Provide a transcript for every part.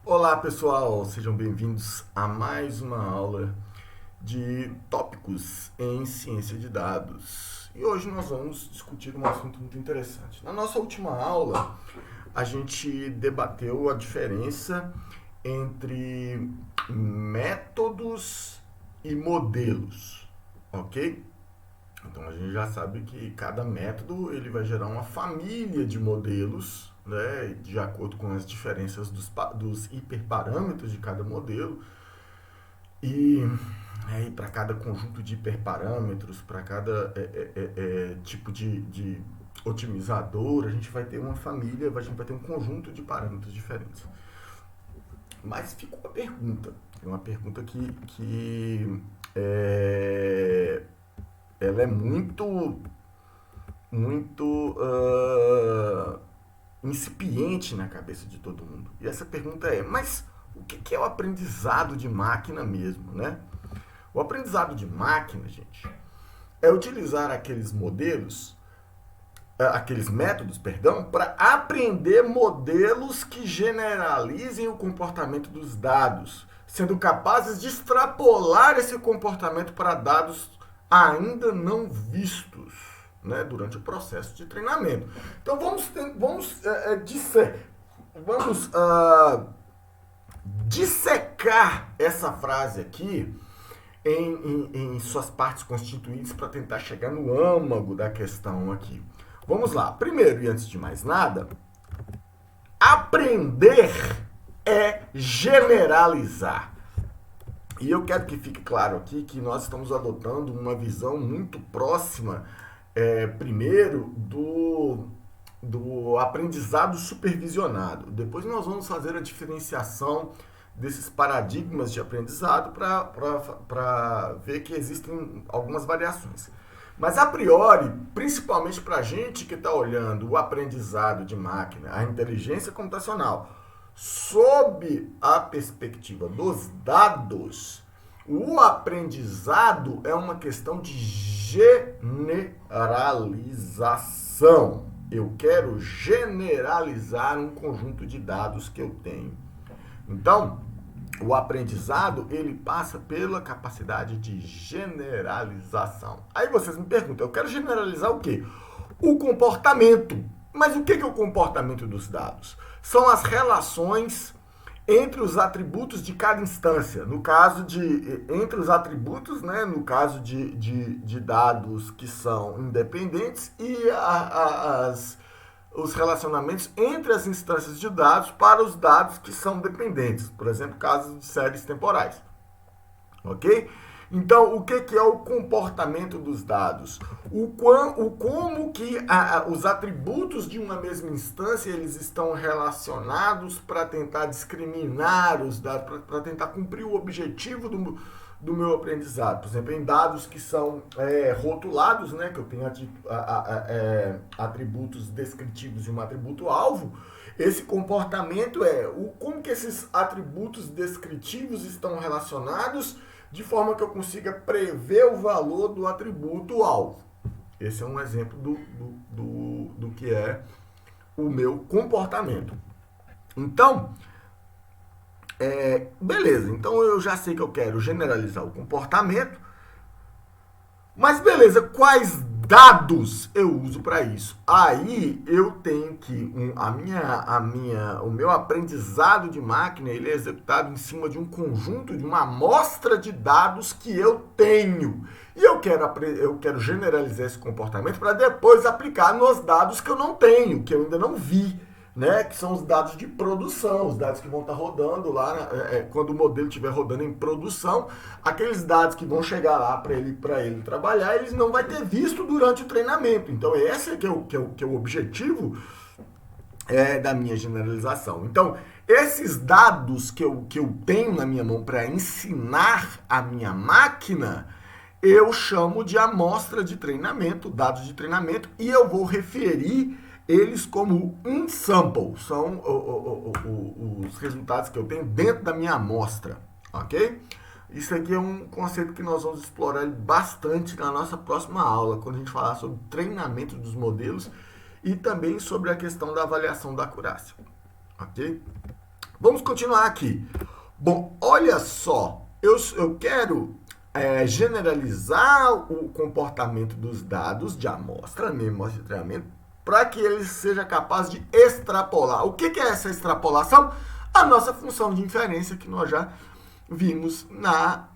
Olá pessoal, sejam bem-vindos a mais uma aula de tópicos em ciência de dados. E hoje nós vamos discutir um assunto muito interessante. Na nossa última aula, a gente debateu a diferença entre métodos e modelos, ok? Então a gente já sabe que cada método ele vai gerar uma família de modelos, né, de acordo com as diferenças dos hiperparâmetros de cada modelo. E para cada conjunto de hiperparâmetros, para cada tipo de otimizador, a gente vai ter uma família, a gente vai ter um conjunto de parâmetros diferentes. Mas ficou uma pergunta que ela é muito incipiente na cabeça de todo mundo. E essa pergunta é, mas o que é o aprendizado de máquina mesmo, né? O aprendizado de máquina, gente, é utilizar aqueles métodos, para aprender modelos que generalizem o comportamento dos dados, sendo capazes de extrapolar esse comportamento para dados ainda não vistos, né, durante o processo de treinamento. Então vamos dissecar essa frase aqui em suas partes constituintes para tentar chegar no âmago da questão aqui. Vamos lá. Primeiro e antes de mais nada, aprender é generalizar. E eu quero que fique claro aqui que nós estamos adotando uma visão muito próxima, primeiro, do aprendizado supervisionado. Depois nós vamos fazer a diferenciação desses paradigmas de aprendizado para ver que existem algumas variações. Mas, a priori, principalmente para a gente que está olhando o aprendizado de máquina, a inteligência computacional, sob a perspectiva dos dados, o aprendizado é uma questão de generalização. Eu quero generalizar um conjunto de dados que eu tenho. Então, o aprendizado, ele passa pela capacidade de generalização. Aí vocês me perguntam, eu quero generalizar o quê? O comportamento. Mas o que é o comportamento dos dados? São as relações entre os atributos de cada instância. No caso entre os atributos, né, no caso de dados que são independentes e os relacionamentos entre as instâncias de dados para os dados que são dependentes. Por exemplo, casos de séries temporais. Ok? Então, o que é o comportamento dos dados? Como que os atributos de uma mesma instância eles estão relacionados para tentar discriminar os dados, para tentar cumprir o objetivo do meu aprendizado. Por exemplo, em dados que são rotulados, né, que eu tenho atributos descritivos de um atributo-alvo, esse comportamento como que esses atributos descritivos estão relacionados de forma que eu consiga prever o valor do atributo-alvo. Esse é um exemplo do que é o meu comportamento. Então, beleza, então eu já sei que eu quero generalizar o comportamento, mas beleza, quais dados eu uso para isso? Aí eu tenho que o meu aprendizado de máquina ele é executado em cima de um conjunto, de uma amostra de dados que eu tenho. E eu quero generalizar esse comportamento para depois aplicar nos dados que eu não tenho, que eu ainda não vi, né? Que são os dados de produção, os dados que vão estar rodando lá, quando o modelo estiver rodando em produção, aqueles dados que vão chegar lá para ele trabalhar, eles não vai ter visto durante o treinamento. Então, esse é que é o objetivo da minha generalização. Então, esses dados que eu tenho na minha mão para ensinar a minha máquina, eu chamo de amostra de treinamento, dados de treinamento, e eu vou referir eles como um sample, são os resultados que eu tenho dentro da minha amostra, ok? Isso aqui é um conceito que nós vamos explorar bastante na nossa próxima aula, quando a gente falar sobre treinamento dos modelos e também sobre a questão da avaliação da acurácia, ok? Vamos continuar aqui. Bom, olha só, eu quero generalizar o comportamento dos dados de amostra, minha amostra de treinamento, para que ele seja capaz de extrapolar. O que é essa extrapolação? A nossa função de inferência que nós já vimos na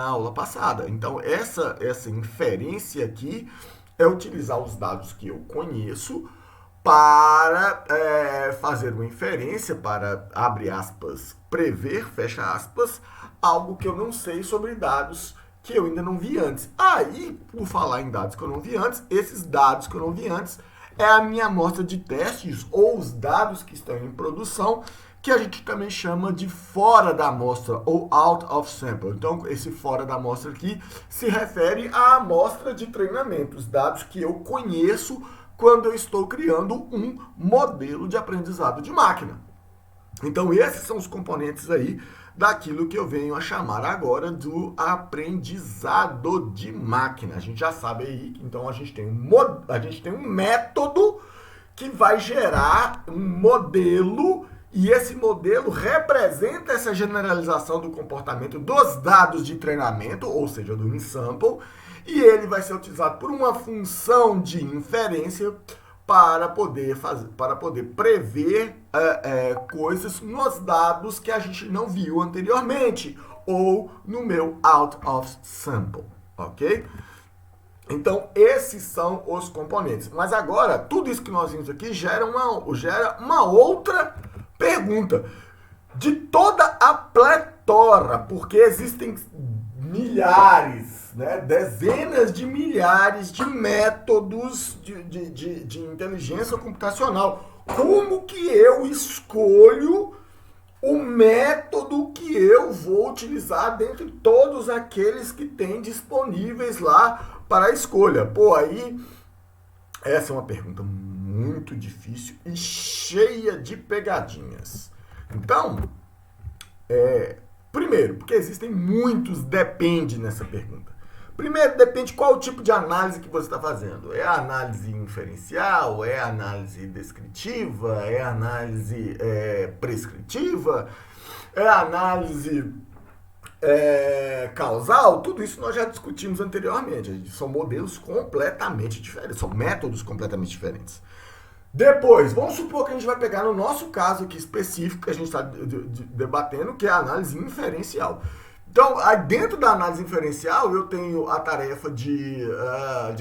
aula passada. Então, essa inferência aqui é utilizar os dados que eu conheço para fazer uma inferência, para, abre aspas, prever, fecha aspas, algo que eu não sei sobre dados que eu ainda não vi antes. Aí, por falar em dados que eu não vi antes, esses dados que eu não vi antes é a minha amostra de testes ou os dados que estão em produção, que a gente também chama de fora da amostra ou out of sample. Então, esse fora da amostra aqui se refere à amostra de treinamento, os dados que eu conheço quando eu estou criando um modelo de aprendizado de máquina. Então, esses são os componentes aí daquilo que eu venho a chamar agora do aprendizado de máquina. A gente já sabe aí, então a gente tem um método que vai gerar um modelo e esse modelo representa essa generalização do comportamento dos dados de treinamento, ou seja, do ensample, e ele vai ser utilizado por uma função de inferência para poder prever coisas nos dados que a gente não viu anteriormente, ou no meu out of sample, ok? Então, esses são os componentes. Mas agora, tudo isso que nós vimos aqui gera uma outra pergunta. De toda a pletora, porque existem milhares, né, dezenas de milhares de métodos de inteligência computacional. Como que eu escolho o método que eu vou utilizar dentre todos aqueles que tem disponíveis lá para a escolha? Pô, aí essa é uma pergunta muito difícil e cheia de pegadinhas. Então, primeiro, porque existem muitos depende nessa pergunta. Primeiro, depende qual tipo de análise que você está fazendo. É a análise inferencial? É a análise descritiva? É a análise prescritiva? É a análise causal? Tudo isso nós já discutimos anteriormente. São modelos completamente diferentes, são métodos completamente diferentes. Depois, vamos supor que a gente vai pegar no nosso caso aqui específico, que a gente está debatendo, que é a análise inferencial. Então, aí dentro da análise inferencial, eu tenho a tarefa de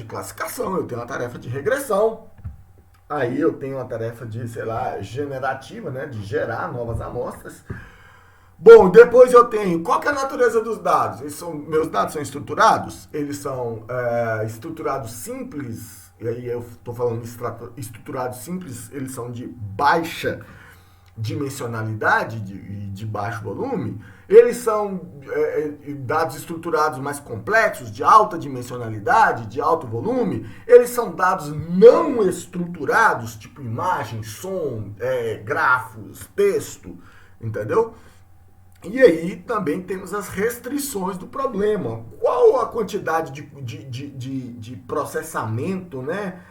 classificação, eu tenho a tarefa de regressão, aí eu tenho a tarefa de, sei lá, generativa, né, de gerar novas amostras. Bom, depois eu tenho, qual que é a natureza dos dados? Meus dados são estruturados? Eles são estruturados simples, e aí eu estou falando estruturados simples, eles são de baixa dimensionalidade e de baixo volume. Eles são dados estruturados mais complexos, de alta dimensionalidade, de alto volume. Eles são dados não estruturados, tipo imagem, som, grafos, texto, entendeu? E aí também temos as restrições do problema. Qual a quantidade de processamento, né?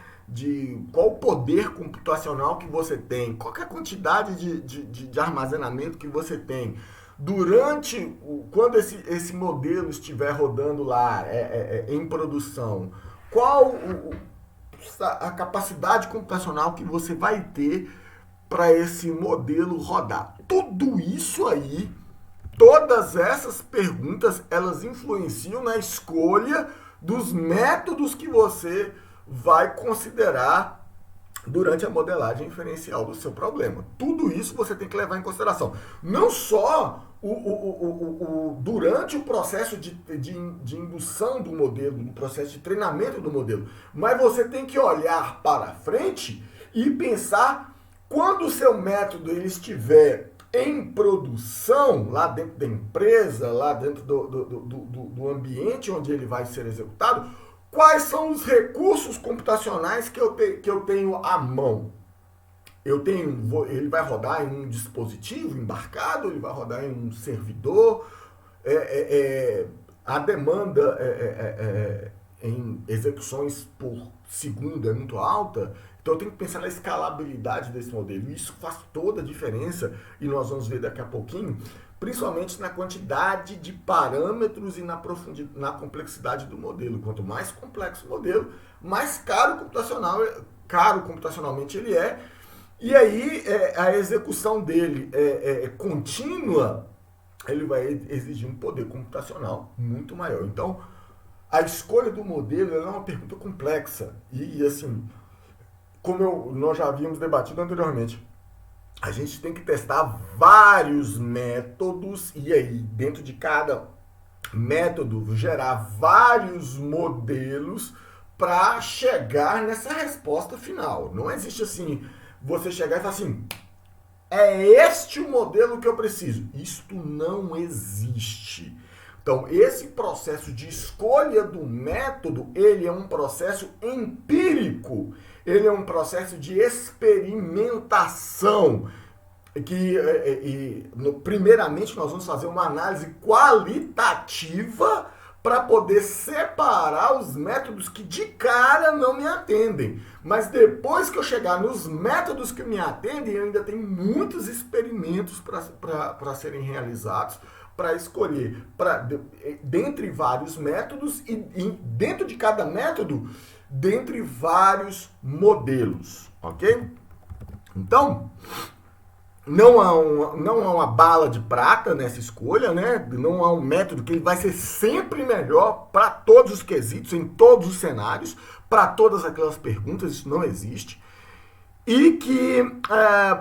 Qual o poder computacional que você tem? Qual é a quantidade de armazenamento que você tem? Quando esse modelo estiver rodando lá em produção, qual a capacidade computacional que você vai ter para esse modelo rodar? Tudo isso aí, todas essas perguntas, elas influenciam na escolha dos métodos que você vai considerar durante a modelagem inferencial do seu problema. Tudo isso você tem que levar em consideração. Não só durante o processo de indução do modelo, no processo de treinamento do modelo, mas você tem que olhar para frente e pensar quando o seu método ele estiver em produção, lá dentro da empresa, lá dentro do ambiente onde ele vai ser executado, quais são os recursos computacionais que eu tenho à mão? Ele vai rodar em um dispositivo embarcado, ele vai rodar em um servidor, a demanda em execuções por segundo é muito alta. Então eu tenho que pensar na escalabilidade desse modelo. E isso faz toda a diferença, e nós vamos ver daqui a pouquinho, principalmente na quantidade de parâmetros e na complexidade do modelo. Quanto mais complexo o modelo, mais caro computacionalmente ele é. E aí a execução dele é contínua, ele vai exigir um poder computacional muito maior. Então, a escolha do modelo é uma pergunta complexa. E assim, como nós já havíamos debatido anteriormente, a gente tem que testar vários métodos e aí, dentro de cada método, gerar vários modelos para chegar nessa resposta final. Não existe assim, você chegar e falar assim, é este o modelo que eu preciso. Isto não existe. Então, esse processo de escolha do método, ele é um processo empírico. Ele é um processo de experimentação. Primeiramente, nós vamos fazer uma análise qualitativa para poder separar os métodos que de cara não me atendem. Mas depois que eu chegar nos métodos que me atendem, eu ainda tenho muitos experimentos para serem realizados, para escolher dentre vários métodos e dentro de cada método, dentre vários modelos, ok? Então, não há uma bala de prata nessa escolha, né? Não há um método que ele vai ser sempre melhor para todos os quesitos, em todos os cenários, para todas aquelas perguntas, isso não existe. E que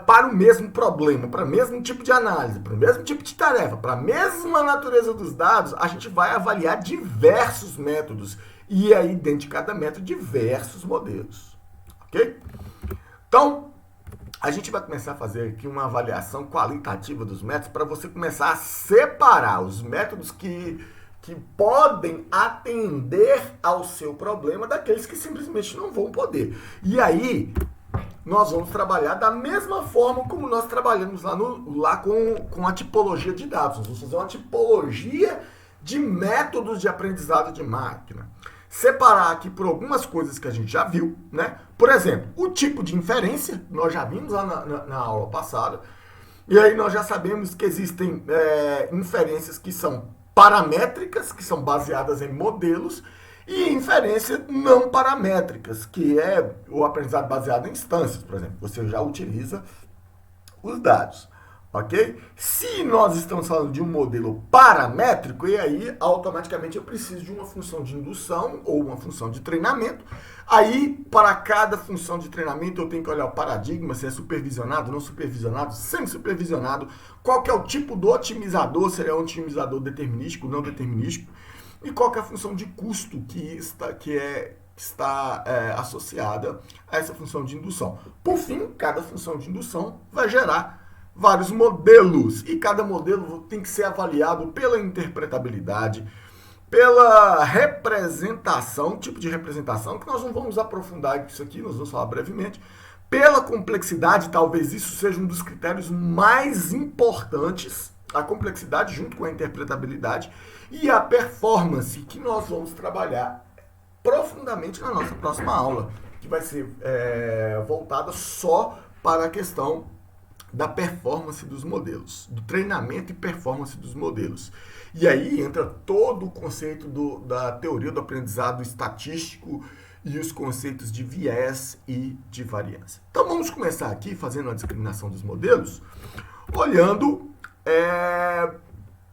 para o mesmo problema, para o mesmo tipo de análise, para o mesmo tipo de tarefa, para a mesma natureza dos dados, a gente vai avaliar diversos métodos. E aí, dentro de cada método, diversos modelos. Ok? Então, a gente vai começar a fazer aqui uma avaliação qualitativa dos métodos para você começar a separar os métodos que podem atender ao seu problema daqueles que simplesmente não vão poder. E aí, nós vamos trabalhar da mesma forma como nós trabalhamos lá com a tipologia de dados. Nós vamos fazer uma tipologia de métodos de aprendizado de máquina. Separar aqui por algumas coisas que a gente já viu, né? Por exemplo, o tipo de inferência, nós já vimos lá na aula passada, e aí nós já sabemos que existem inferências que são paramétricas, que são baseadas em modelos, e inferências não paramétricas, que é o aprendizado baseado em instâncias, por exemplo. Você já utiliza os dados, ok? Se nós estamos falando de um modelo paramétrico, e aí automaticamente eu preciso de uma função de indução ou uma função de treinamento. Aí, para cada função de treinamento, eu tenho que olhar o paradigma, se é supervisionado, não supervisionado, semi-supervisionado, qual que é o tipo do otimizador, se ele é um otimizador determinístico, não determinístico, e qual que é a função de custo que está associada a essa função de indução. Por fim, cada função de indução vai gerar vários modelos, e cada modelo tem que ser avaliado pela interpretabilidade, pela representação, tipo de representação, que nós não vamos aprofundar isso aqui, nós vamos falar brevemente, pela complexidade, talvez isso seja um dos critérios mais importantes, a complexidade junto com a interpretabilidade, e a performance, que nós vamos trabalhar profundamente na nossa próxima aula, que vai ser voltada só para a questão da performance dos modelos, do treinamento e performance dos modelos. E aí entra todo o conceito da teoria do aprendizado estatístico e os conceitos de viés e de variância. Então vamos começar aqui fazendo a discriminação dos modelos, olhando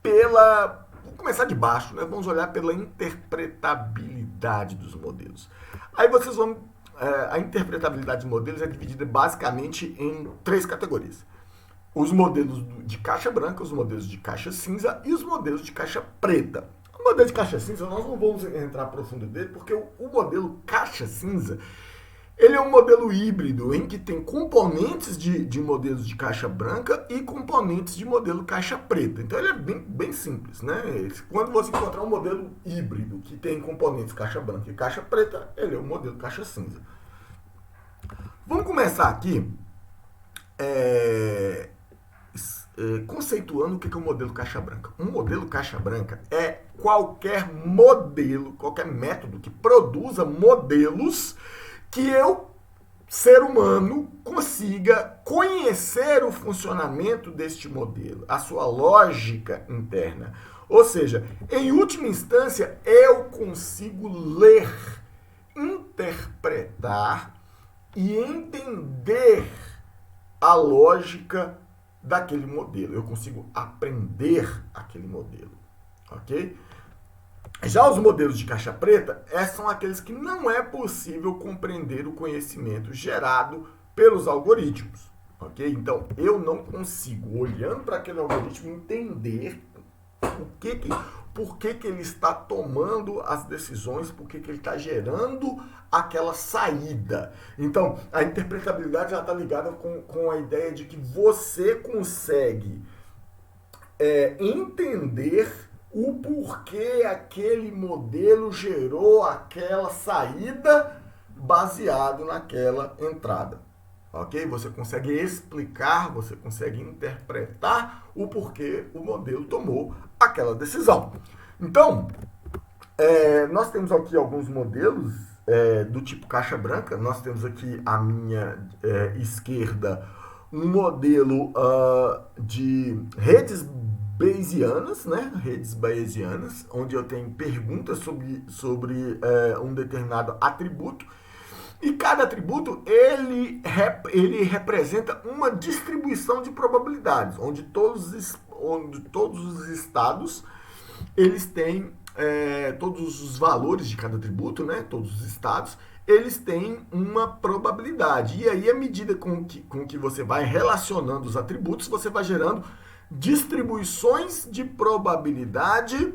vamos começar de baixo, né? Vamos olhar pela interpretabilidade dos modelos. Aí vocês vão a interpretabilidade de modelos é dividida basicamente em 3 categorias. Os modelos de caixa branca, os modelos de caixa cinza e os modelos de caixa preta. O modelo de caixa cinza, nós não vamos entrar profundo dele, porque o modelo caixa cinza, ele é um modelo híbrido, em que tem componentes de modelos de caixa branca e componentes de modelo caixa preta. Então, ele é bem simples, né? Quando você encontrar um modelo híbrido, que tem componentes caixa branca e caixa preta, ele é um modelo caixa cinza. Vamos começar aqui conceituando o que é o modelo caixa branca. Um modelo caixa branca é qualquer modelo, qualquer método que produza modelos que eu ser humano consiga conhecer o funcionamento deste modelo, a sua lógica interna. Ou seja, em última instância, eu consigo ler, interpretar e entender a lógica daquele modelo. Eu consigo aprender aquele modelo, ok? Já os modelos de caixa preta, são aqueles que não é possível compreender o conhecimento gerado pelos algoritmos, ok? Então, eu não consigo, olhando para aquele algoritmo, entender por que ele está tomando as decisões, por que ele está gerando aquela saída. Então, a interpretabilidade já está ligada com a ideia de que você consegue entender o porquê aquele modelo gerou aquela saída baseado naquela entrada. Ok? Você consegue explicar, você consegue interpretar o porquê o modelo tomou aquela decisão. Então, nós temos aqui alguns modelos do tipo caixa branca. Nós temos aqui à minha esquerda um modelo de redes bayesianas, né? Redes bayesianas, onde eu tenho perguntas sobre um determinado atributo. E cada atributo, ele representa uma distribuição de probabilidades, onde todos os estados, eles têm, todos os valores de cada atributo, né, todos os estados, eles têm uma probabilidade. E aí, à medida com que você vai relacionando os atributos, você vai gerando distribuições de probabilidade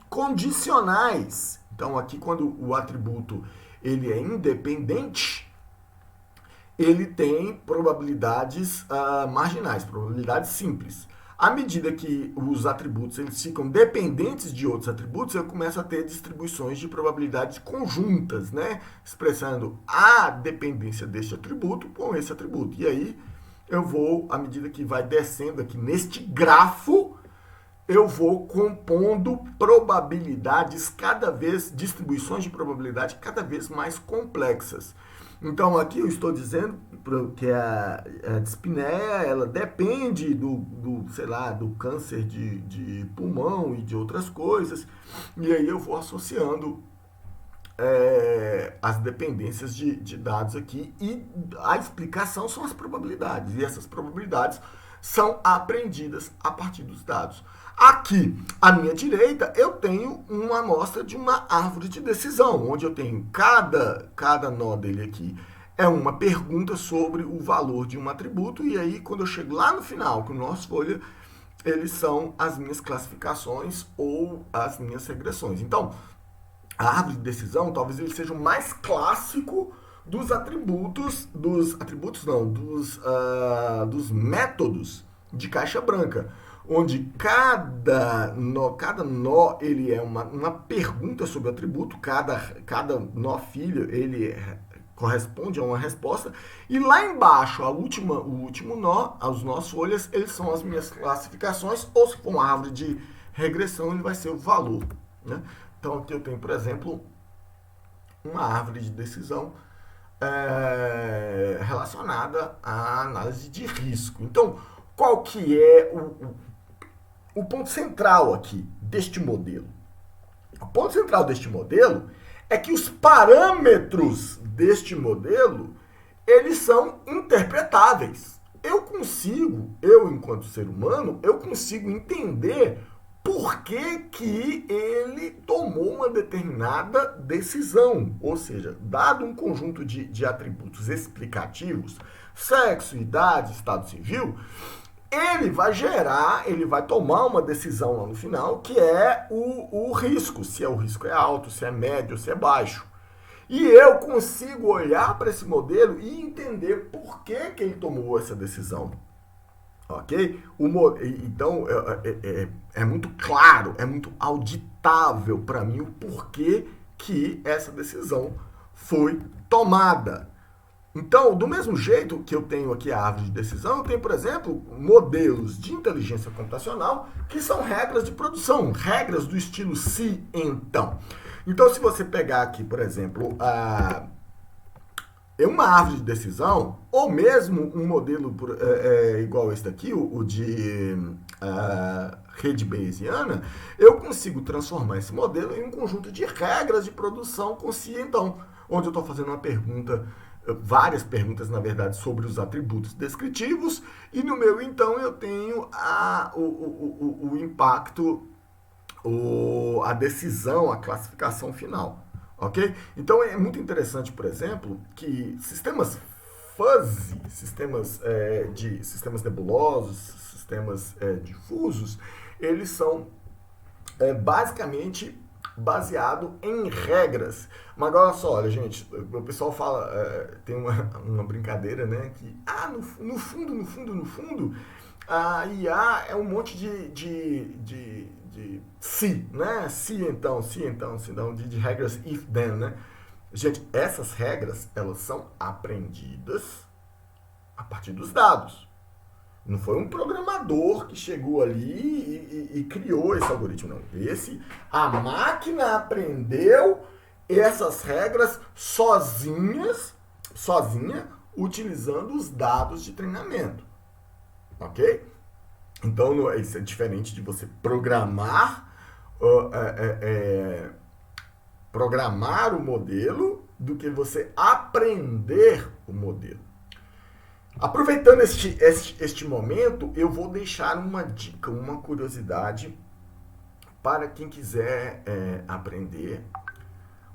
condicionais. Então, aqui, quando o atributo ele é independente, ele tem probabilidades marginais, probabilidades simples. À medida que os atributos eles ficam dependentes de outros atributos, eu começo a ter distribuições de probabilidades conjuntas, né? Expressando a dependência deste atributo com esse atributo. E aí, eu vou, à medida que vai descendo aqui neste grafo, eu vou compondo probabilidades distribuições de probabilidade cada vez mais complexas. Então, aqui eu estou dizendo que a dispneia, ela depende do câncer de pulmão e de outras coisas, e aí eu vou associando as dependências de dados aqui, e a explicação são as probabilidades, e essas probabilidades são aprendidas a partir dos dados. Aqui, à minha direita, eu tenho uma amostra de uma árvore de decisão, onde eu tenho cada nó dele aqui é uma pergunta sobre o valor de um atributo, e aí quando eu chego lá no final, com o nosso folha, eles são as minhas classificações ou as minhas regressões. Então, a árvore de decisão talvez ele seja o mais clássico dos métodos de caixa branca, onde cada nó ele é uma pergunta sobre o atributo, cada nó filho ele corresponde a uma resposta, e lá embaixo, o último nó, os nós folhas, eles são as minhas classificações, ou se for uma árvore de regressão, ele vai ser o valor, né? Então aqui eu tenho, por exemplo, uma árvore de decisão relacionada à análise de risco. Então, qual que é o ponto central aqui deste modelo? O ponto central deste modelo é que os parâmetros deste modelo, eles são interpretáveis. Eu enquanto ser humano, eu consigo entender por que ele tomou uma determinada decisão. Ou seja, dado um conjunto de atributos explicativos, sexo, idade, estado civil, ele vai tomar uma decisão lá no final, que é o risco, se o risco é alto, se é médio, se é baixo. E eu consigo olhar para esse modelo e entender por que ele tomou essa decisão. Ok? Então, é muito claro, é muito auditável para mim o porquê que essa decisão foi tomada. Então, do mesmo jeito que eu tenho aqui a árvore de decisão, eu tenho, por exemplo, modelos de inteligência computacional que são regras de produção, regras do estilo se, então. Então, se você pegar aqui, por exemplo, uma árvore de decisão, ou mesmo um modelo igual esse daqui, o de rede bayesiana, eu consigo transformar esse modelo em um conjunto de regras de produção com si, então, onde eu estou fazendo uma pergunta, várias perguntas, na verdade, sobre os atributos descritivos, e no meu, então, eu tenho o impacto, a decisão, a classificação final. Ok? Então é muito interessante, por exemplo, que sistemas fuzzy, sistemas nebulosos, sistemas difusos, eles são basicamente baseado em regras. Mas agora só, olha, gente, o pessoal fala, tem uma brincadeira, né, que no fundo, a IA é um monte de se, né? Se então, de regras if then, né? Gente, essas regras, elas são aprendidas a partir dos dados. Não foi um programador que chegou ali e criou esse algoritmo, não. A máquina aprendeu essas regras sozinha, utilizando os dados de treinamento. Ok? Então, isso é diferente de você programar o modelo do que você aprender o modelo. Aproveitando este momento, eu vou deixar uma dica, uma curiosidade para quem quiser aprender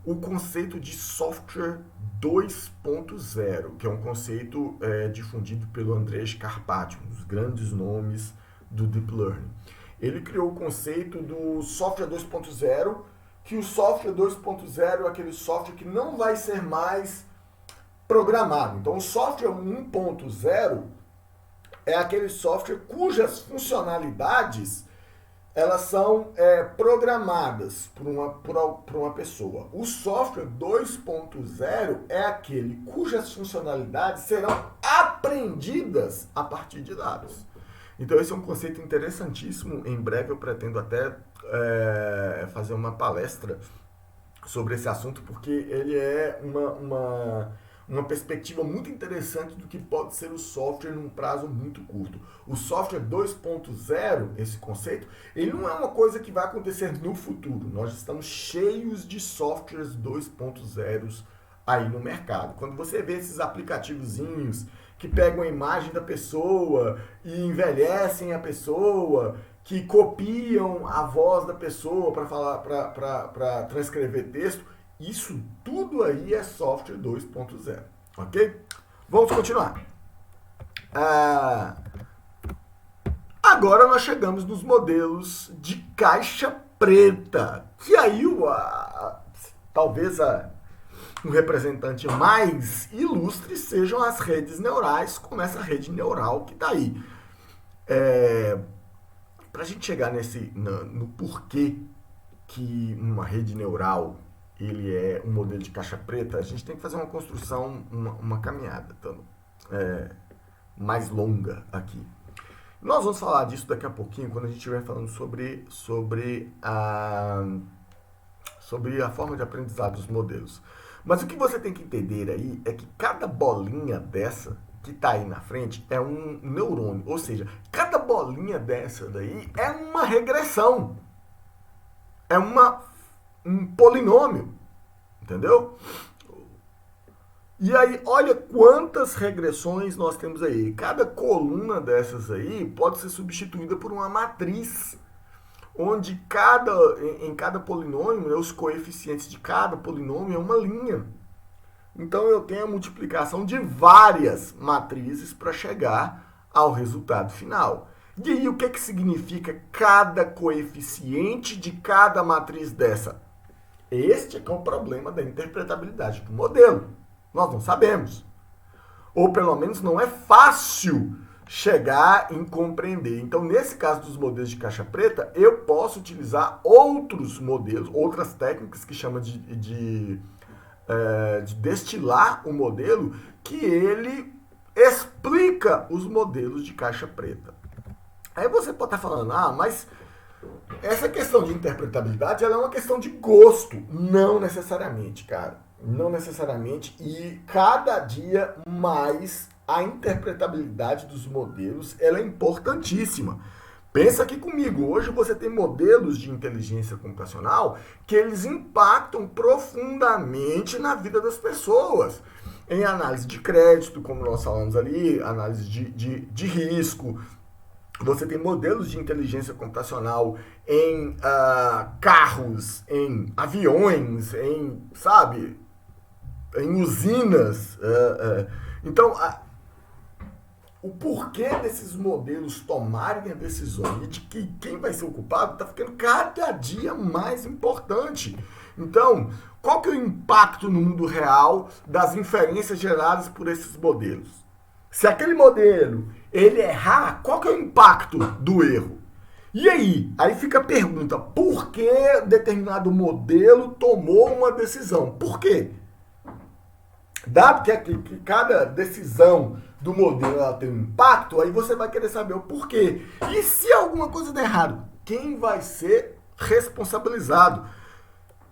o conceito de software 2.0, que é um conceito difundido pelo Andrej Karpathy, um dos grandes nomes do Deep Learning. Ele criou o conceito do software 2.0, que o software 2.0 é aquele software que não vai ser mais programado. Então, o software 1.0 é aquele software cujas funcionalidades elas são programadas por uma pessoa. O software 2.0 é aquele cujas funcionalidades serão aprendidas a partir de dados. Então, esse é um conceito interessantíssimo. Em breve eu pretendo até fazer uma palestra sobre esse assunto, porque ele é uma perspectiva muito interessante do que pode ser o software num prazo muito curto. O software 2.0, esse conceito, ele não é uma coisa que vai acontecer no futuro. Nós estamos cheios de softwares 2.0 aí no mercado. Quando você vê esses aplicativozinhos que pegam a imagem da pessoa e envelhecem a pessoa, que copiam a voz da pessoa para transcrever texto, isso tudo aí é software 2.0, ok? Vamos continuar. Agora nós chegamos nos modelos de caixa preta, que aí talvez um representante mais ilustre sejam as redes neurais, como essa rede neural que está aí. Para a gente chegar no porquê que uma rede neural ele é um modelo de caixa preta, a gente tem que fazer uma construção, uma caminhada mais longa aqui. Nós vamos falar disso daqui a pouquinho, quando a gente estiver falando sobre a forma de aprendizado dos modelos. Mas o que você tem que entender aí é que cada bolinha dessa que está aí na frente é um neurônio, ou seja, cada bolinha dessa daí é uma regressão, é um polinômio, entendeu? E aí, olha quantas regressões nós temos aí. Cada coluna dessas aí pode ser substituída por uma matriz, onde em cada polinômio, né, os coeficientes de cada polinômio é uma linha. Então, eu tenho a multiplicação de várias matrizes para chegar ao resultado final. E aí, o que significa cada coeficiente de cada matriz dessa? Este é que é o problema da interpretabilidade do modelo. Nós não sabemos. Ou, pelo menos, não é fácil chegar em compreender. Então, nesse caso dos modelos de caixa preta, eu posso utilizar outros modelos, outras técnicas que chama de destilar o modelo, que ele explica os modelos de caixa preta. Aí você pode estar falando, mas Essa questão de interpretabilidade, ela é uma questão de gosto, não necessariamente, cara. Não necessariamente, e cada dia mais a interpretabilidade dos modelos, ela é importantíssima. Pensa aqui comigo, hoje você tem modelos de inteligência computacional que eles impactam profundamente na vida das pessoas. Em análise de crédito, como nós falamos ali, análise de risco, você tem modelos de inteligência computacional em carros, em aviões, em, sabe, em usinas. Então, o porquê desses modelos tomarem a decisão e de que quem vai ser o culpado está ficando cada dia mais importante. Então, qual que é o impacto no mundo real das inferências geradas por esses modelos? Se aquele modelo ele errar, qual que é o impacto do erro? E aí? Aí fica a pergunta, por que determinado modelo tomou uma decisão? Por quê? Dado que cada decisão do modelo ela tem um impacto, aí você vai querer saber o porquê. E se alguma coisa der errado, quem vai ser responsabilizado?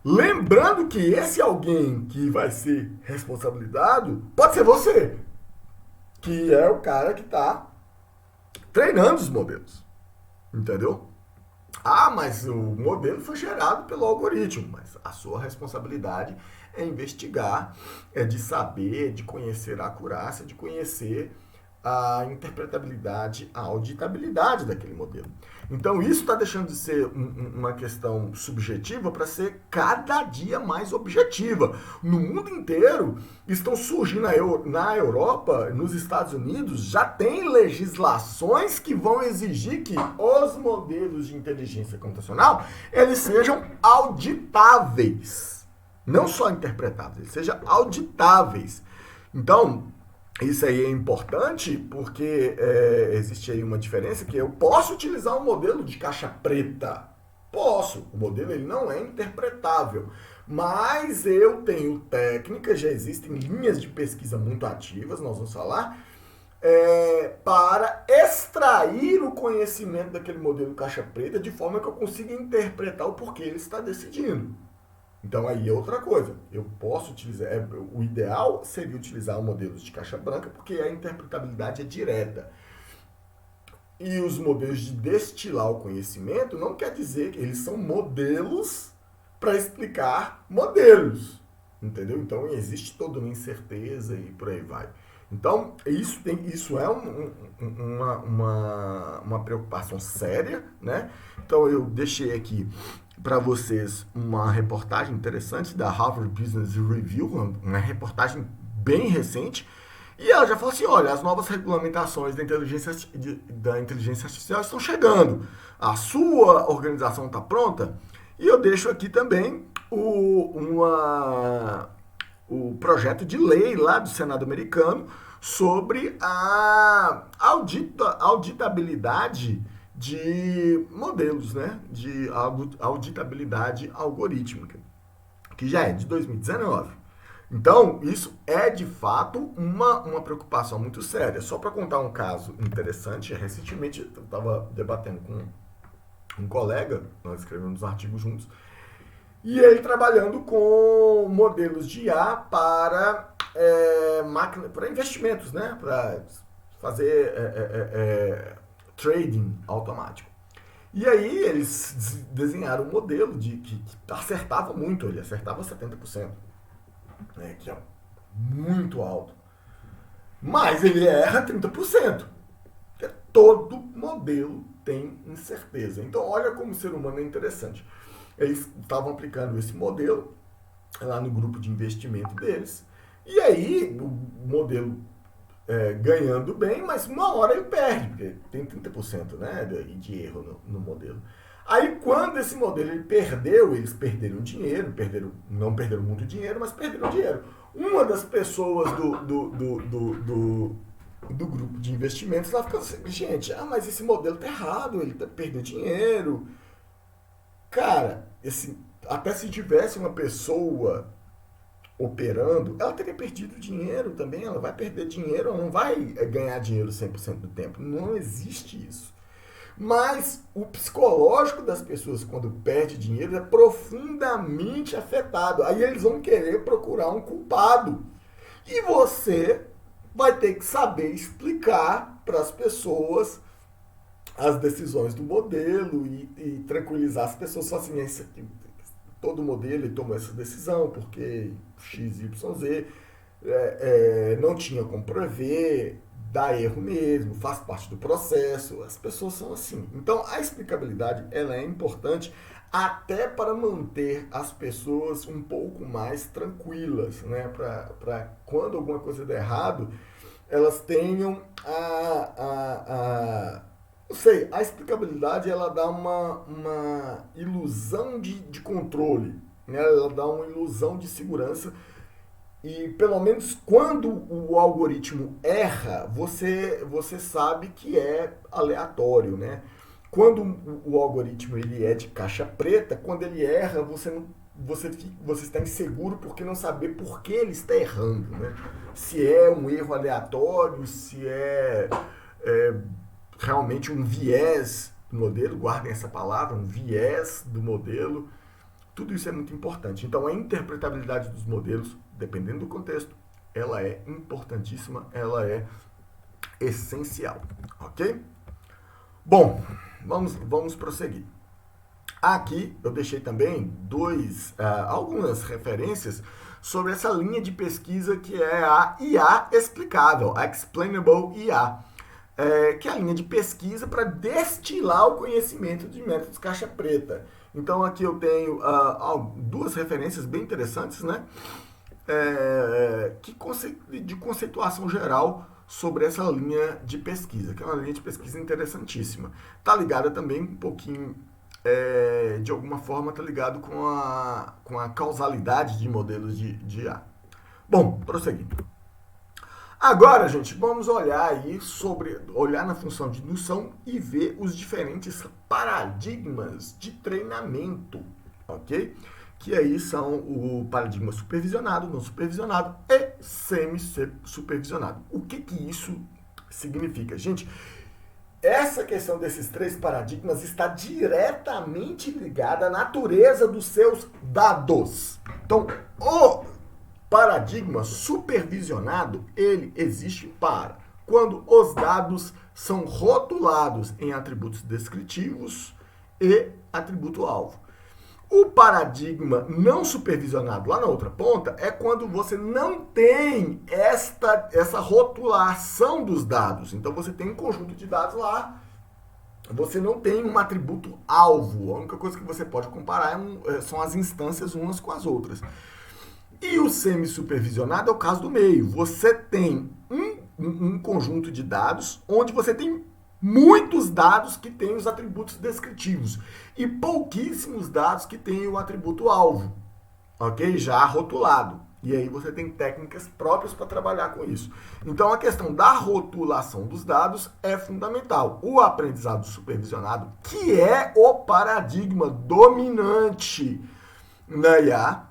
Lembrando que esse alguém que vai ser responsabilizado pode ser você, que é o cara que está treinando os modelos. Entendeu? Ah, mas o modelo foi gerado pelo algoritmo, mas a sua responsabilidade é investigar, é de saber, de conhecer a acurácia, de conhecer a interpretabilidade, a auditabilidade daquele modelo. Então isso está deixando de ser uma questão subjetiva para ser cada dia mais objetiva. No mundo inteiro estão surgindo na Europa, nos Estados Unidos, já tem legislações que vão exigir que os modelos de inteligência computacional eles sejam auditáveis. Não só interpretáveis, eles sejam auditáveis. Então, isso aí é importante porque existe aí uma diferença que eu posso utilizar um modelo de caixa preta. Posso. O modelo ele não é interpretável. Mas eu tenho técnicas, já existem linhas de pesquisa muito ativas, nós vamos falar, para extrair o conhecimento daquele modelo caixa preta de forma que eu consiga interpretar o porquê ele está decidindo. Então aí é outra coisa. Eu posso utilizar. O ideal seria utilizar modelos de caixa branca, porque a interpretabilidade é direta. E os modelos de destilar o conhecimento não quer dizer que eles são modelos para explicar modelos. Entendeu? Então existe toda uma incerteza e por aí vai. Então, isso é uma preocupação séria, né? Então eu deixei aqui para vocês uma reportagem interessante da Harvard Business Review, uma reportagem bem recente, e ela já falou assim, olha, as novas regulamentações da inteligência artificial estão chegando, a sua organização está pronta, e eu deixo aqui também o projeto de lei lá do Senado americano sobre a auditabilidade de modelos, né? De auditabilidade algorítmica, que já é de 2019. Então, isso é de fato uma preocupação muito séria. Só para contar um caso interessante, recentemente eu estava debatendo com um colega, nós escrevemos artigos juntos, e ele trabalhando com modelos de IA para máquina, para investimentos, né? Para fazer trading automático. E aí eles desenharam um modelo que acertava muito, ele acertava 70%, né, que é muito alto. Mas ele erra 30%. Porque todo modelo tem incerteza. Então olha como o ser humano é interessante. Eles estavam aplicando esse modelo lá no grupo de investimento deles. E aí o modelo ganhando bem, mas uma hora ele perde, porque tem 30%, né, de erro no modelo. Aí quando esse modelo ele perdeu, eles perderam dinheiro, não perderam muito dinheiro, mas perderam dinheiro. Uma das pessoas do grupo de investimentos lá ficou assim, gente, mas esse modelo tá errado, ele perdeu dinheiro. Cara, até se tivesse uma pessoa operando, ela teria perdido dinheiro também, ela vai perder dinheiro, ela não vai ganhar dinheiro 100% do tempo. Não existe isso. Mas o psicológico das pessoas, quando perde dinheiro, é profundamente afetado. Aí eles vão querer procurar um culpado. E você vai ter que saber explicar para as pessoas as decisões do modelo e tranquilizar as pessoas. Só assim, esse aqui, todo modelo ele tomou essa decisão porque XYZ não tinha como prever, dá erro mesmo, faz parte do processo, as pessoas são assim. Então a explicabilidade ela é importante até para manter as pessoas um pouco mais tranquilas, né? Para quando alguma coisa der errado, elas tenham não sei, a explicabilidade ela dá uma ilusão de controle, né? Ela dá uma ilusão de segurança e pelo menos quando o algoritmo erra, você sabe que é aleatório, né? Quando o algoritmo ele é de caixa preta, quando ele erra, você está inseguro porque não saber por que ele está errando, né? Se é um erro aleatório, se é realmente um viés do modelo, guardem essa palavra, um viés do modelo. Tudo isso é muito importante. Então, a interpretabilidade dos modelos, dependendo do contexto, ela é importantíssima, ela é essencial, ok? Bom, vamos prosseguir. Aqui eu deixei também algumas referências sobre essa linha de pesquisa que é a IA explicável, a Explainable IA, que é a linha de pesquisa para destilar o conhecimento de métodos caixa preta. Então aqui eu tenho duas referências bem interessantes, né? De conceituação geral sobre essa linha de pesquisa, que é uma linha de pesquisa interessantíssima. Está ligada também um pouquinho, de alguma forma, está ligado com a causalidade de modelos de IA. Bom, prosseguindo. Agora, gente, vamos olhar aí olhar na função de indução e ver os diferentes paradigmas de treinamento, ok? Que aí são o paradigma supervisionado, não supervisionado e semi-supervisionado. O que isso significa? Gente, essa questão desses três paradigmas está diretamente ligada à natureza dos seus dados. Então, o paradigma supervisionado, ele existe para quando os dados são rotulados em atributos descritivos e atributo-alvo. O paradigma não supervisionado, lá na outra ponta, é quando você não tem essa rotulação dos dados. Então, você tem um conjunto de dados lá, você não tem um atributo-alvo. A única coisa que você pode comparar são as instâncias umas com as outras. E o semi-supervisionado é o caso do meio. Você tem um conjunto de dados onde você tem muitos dados que têm os atributos descritivos e pouquíssimos dados que têm o atributo-alvo, ok? Já rotulado. E aí você tem técnicas próprias para trabalhar com isso. Então a questão da rotulação dos dados é fundamental. O aprendizado supervisionado, que é o paradigma dominante na IA,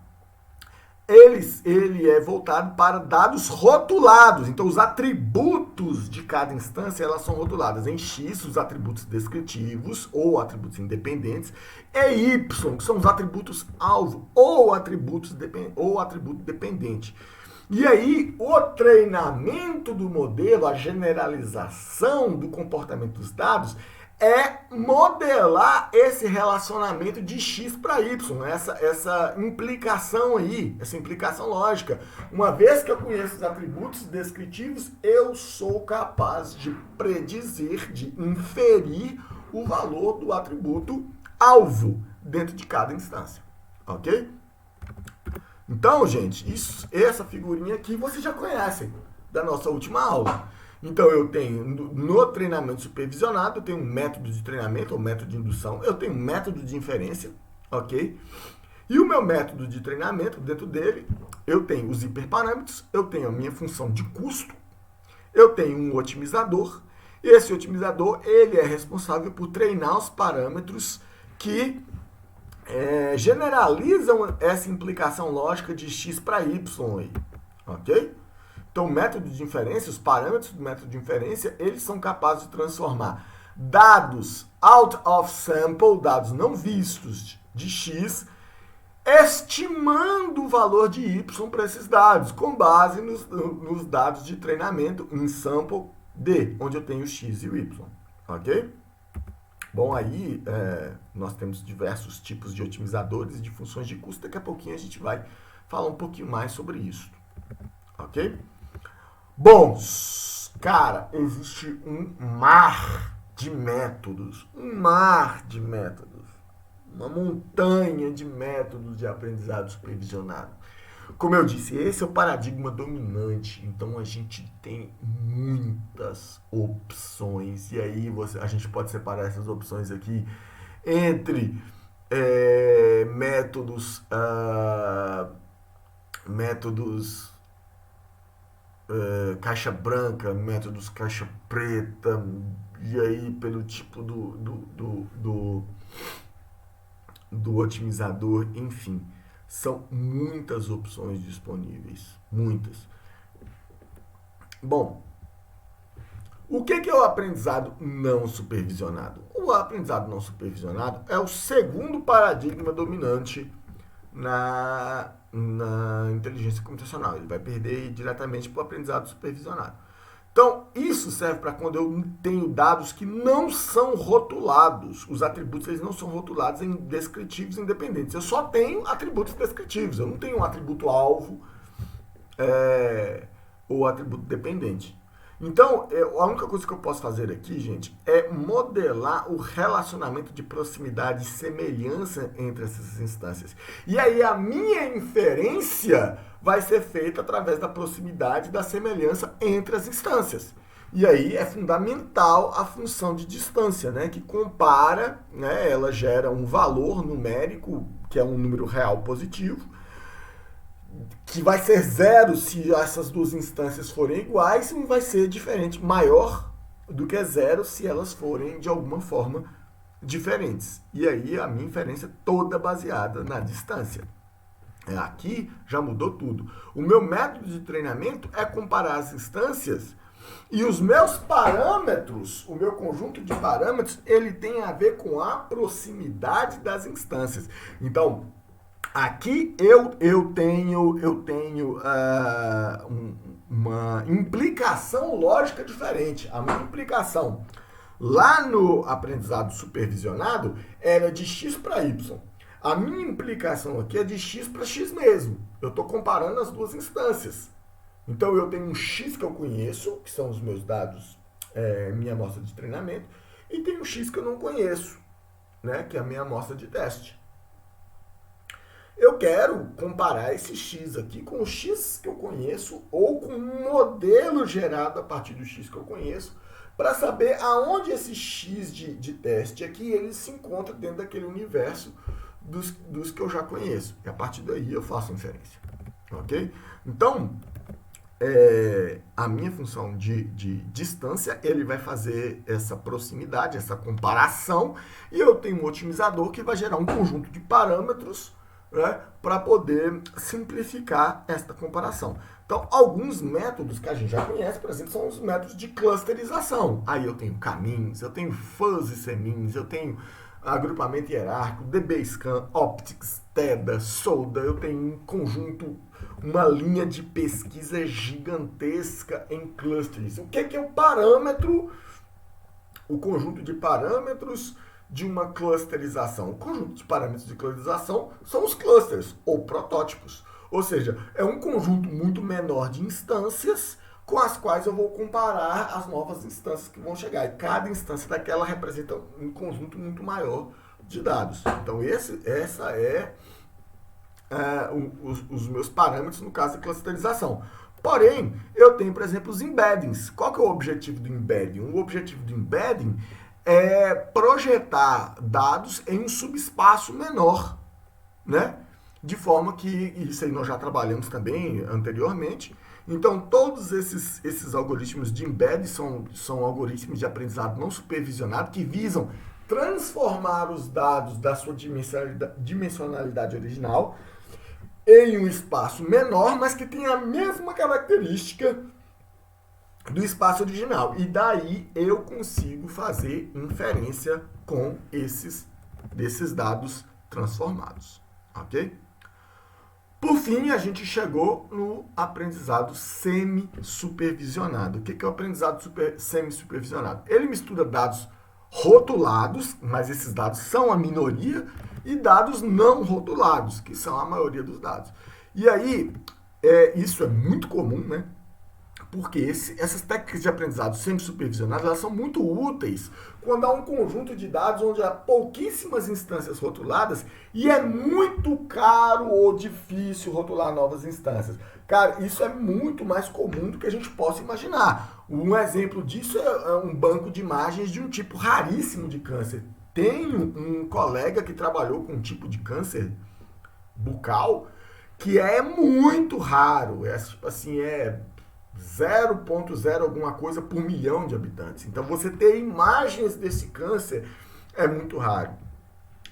ele é voltado para dados rotulados. Então, os atributos de cada instância, elas são rotuladas em X, os atributos descritivos ou atributos independentes, e Y, que são os atributos alvo ou atributo dependente. E aí, o treinamento do modelo, a generalização do comportamento dos dados, é modelar esse relacionamento de X para Y, essa implicação aí, essa implicação lógica. Uma vez que eu conheço os atributos descritivos, eu sou capaz de predizer, de inferir o valor do atributo alvo dentro de cada instância, ok? Então, gente, essa figurinha aqui vocês já conhecem da nossa última aula. Então, eu tenho, no treinamento supervisionado, eu tenho um método de treinamento, ou método de indução, eu tenho um método de inferência, ok? E o meu método de treinamento, dentro dele, eu tenho os hiperparâmetros, eu tenho a minha função de custo, eu tenho um otimizador, e esse otimizador, ele é responsável por treinar os parâmetros que generalizam essa implicação lógica de X para Y aí, ok? Então, o método de inferência, os parâmetros do método de inferência, eles são capazes de transformar dados out of sample, dados não vistos de X, estimando o valor de Y para esses dados, com base nos dados de treinamento em sample D, onde eu tenho X e o Y, ok? Bom, aí nós temos diversos tipos de otimizadores e de funções de custo, daqui a pouquinho a gente vai falar um pouquinho mais sobre isso, ok? Bom, cara, existe um mar de métodos, uma montanha de métodos de aprendizado supervisionado. Como eu disse, esse é o paradigma dominante, então a gente tem muitas opções, e aí a gente pode separar essas opções aqui entre métodos caixa branca, métodos caixa preta, e aí pelo tipo do otimizador, enfim. São muitas opções disponíveis, muitas. Bom, o que é o aprendizado não supervisionado? O aprendizado não supervisionado é o segundo paradigma dominante na inteligência computacional. Ele vai perder diretamente para o aprendizado supervisionado. Então, isso serve para quando eu tenho dados que não são rotulados. Os atributos eles não são rotulados em descritivos independentes. Eu só tenho atributos descritivos. Eu não tenho um atributo alvo ou atributo dependente. Então, a única coisa que eu posso fazer aqui, gente, é modelar o relacionamento de proximidade e semelhança entre essas instâncias. E aí a minha inferência vai ser feita através da proximidade e da semelhança entre as instâncias. E aí é fundamental a função de distância, né, que compara, né, ela gera um valor numérico, que é um número real positivo, que vai ser zero se essas duas instâncias forem iguais e vai ser diferente, maior do que zero se elas forem de alguma forma diferentes. E aí a minha inferência é toda baseada na distância. Aqui já mudou tudo. O meu método de treinamento é comparar as instâncias e os meus parâmetros, o meu conjunto de parâmetros, ele tem a ver com a proximidade das instâncias. Então, aqui eu tenho uma implicação lógica diferente. A minha implicação lá no aprendizado supervisionado era de x para y. A minha implicação aqui é de x para x mesmo. Eu estou comparando as duas instâncias. Então eu tenho um x que eu conheço, que são os meus dados, minha amostra de treinamento, e tem um x que eu não conheço, né, que é a minha amostra de teste. Eu quero comparar esse x aqui com o x que eu conheço ou com um modelo gerado a partir do x que eu conheço para saber aonde esse x de teste aqui ele se encontra dentro daquele universo dos que eu já conheço. E a partir daí eu faço a inferência. Ok? Então, a minha função de distância, ele vai fazer essa proximidade, essa comparação, e eu tenho um otimizador que vai gerar um conjunto de parâmetros, né, para poder simplificar esta comparação. Então, alguns métodos que a gente já conhece, por exemplo, são os métodos de clusterização. Aí eu tenho caminhos, eu tenho fuzzy semins, eu tenho agrupamento hierárquico, DBScan, Optics, TEDA, SOLDA, eu tenho um conjunto, uma linha de pesquisa gigantesca em clusters. O que é o parâmetro? O conjunto de parâmetros de uma clusterização. O conjunto de parâmetros de clusterização são os clusters, ou protótipos. Ou seja, é um conjunto muito menor de instâncias com as quais eu vou comparar as novas instâncias que vão chegar. E cada instância daquela representa um conjunto muito maior de dados. Então, os meus parâmetros no caso da clusterização. Porém, eu tenho, por exemplo, os embeddings. Qual que é o objetivo do embedding? O objetivo do embedding é projetar dados em um subespaço menor, né? De forma que, isso aí nós já trabalhamos também anteriormente, então todos esses algoritmos de embedding são algoritmos de aprendizado não supervisionado que visam transformar os dados da sua dimensionalidade original em um espaço menor, mas que tem a mesma característica do espaço original. E daí eu consigo fazer inferência com desses dados transformados, ok? Por fim, a gente chegou no aprendizado semi-supervisionado. O que é o aprendizado semi-supervisionado? Ele mistura dados rotulados, mas esses dados são a minoria, e dados não rotulados, que são a maioria dos dados. E aí, isso é muito comum, né? Porque essas técnicas de aprendizado semi-supervisionado, elas são muito úteis quando há um conjunto de dados onde há pouquíssimas instâncias rotuladas e é muito caro ou difícil rotular novas instâncias. Cara, isso é muito mais comum do que a gente possa imaginar. Um exemplo disso é um banco de imagens de um tipo raríssimo de câncer. Tenho um colega que trabalhou com um tipo de câncer bucal que é muito raro. Tipo assim, 0,0 alguma coisa por milhão de habitantes. Então, você ter imagens desse câncer é muito raro.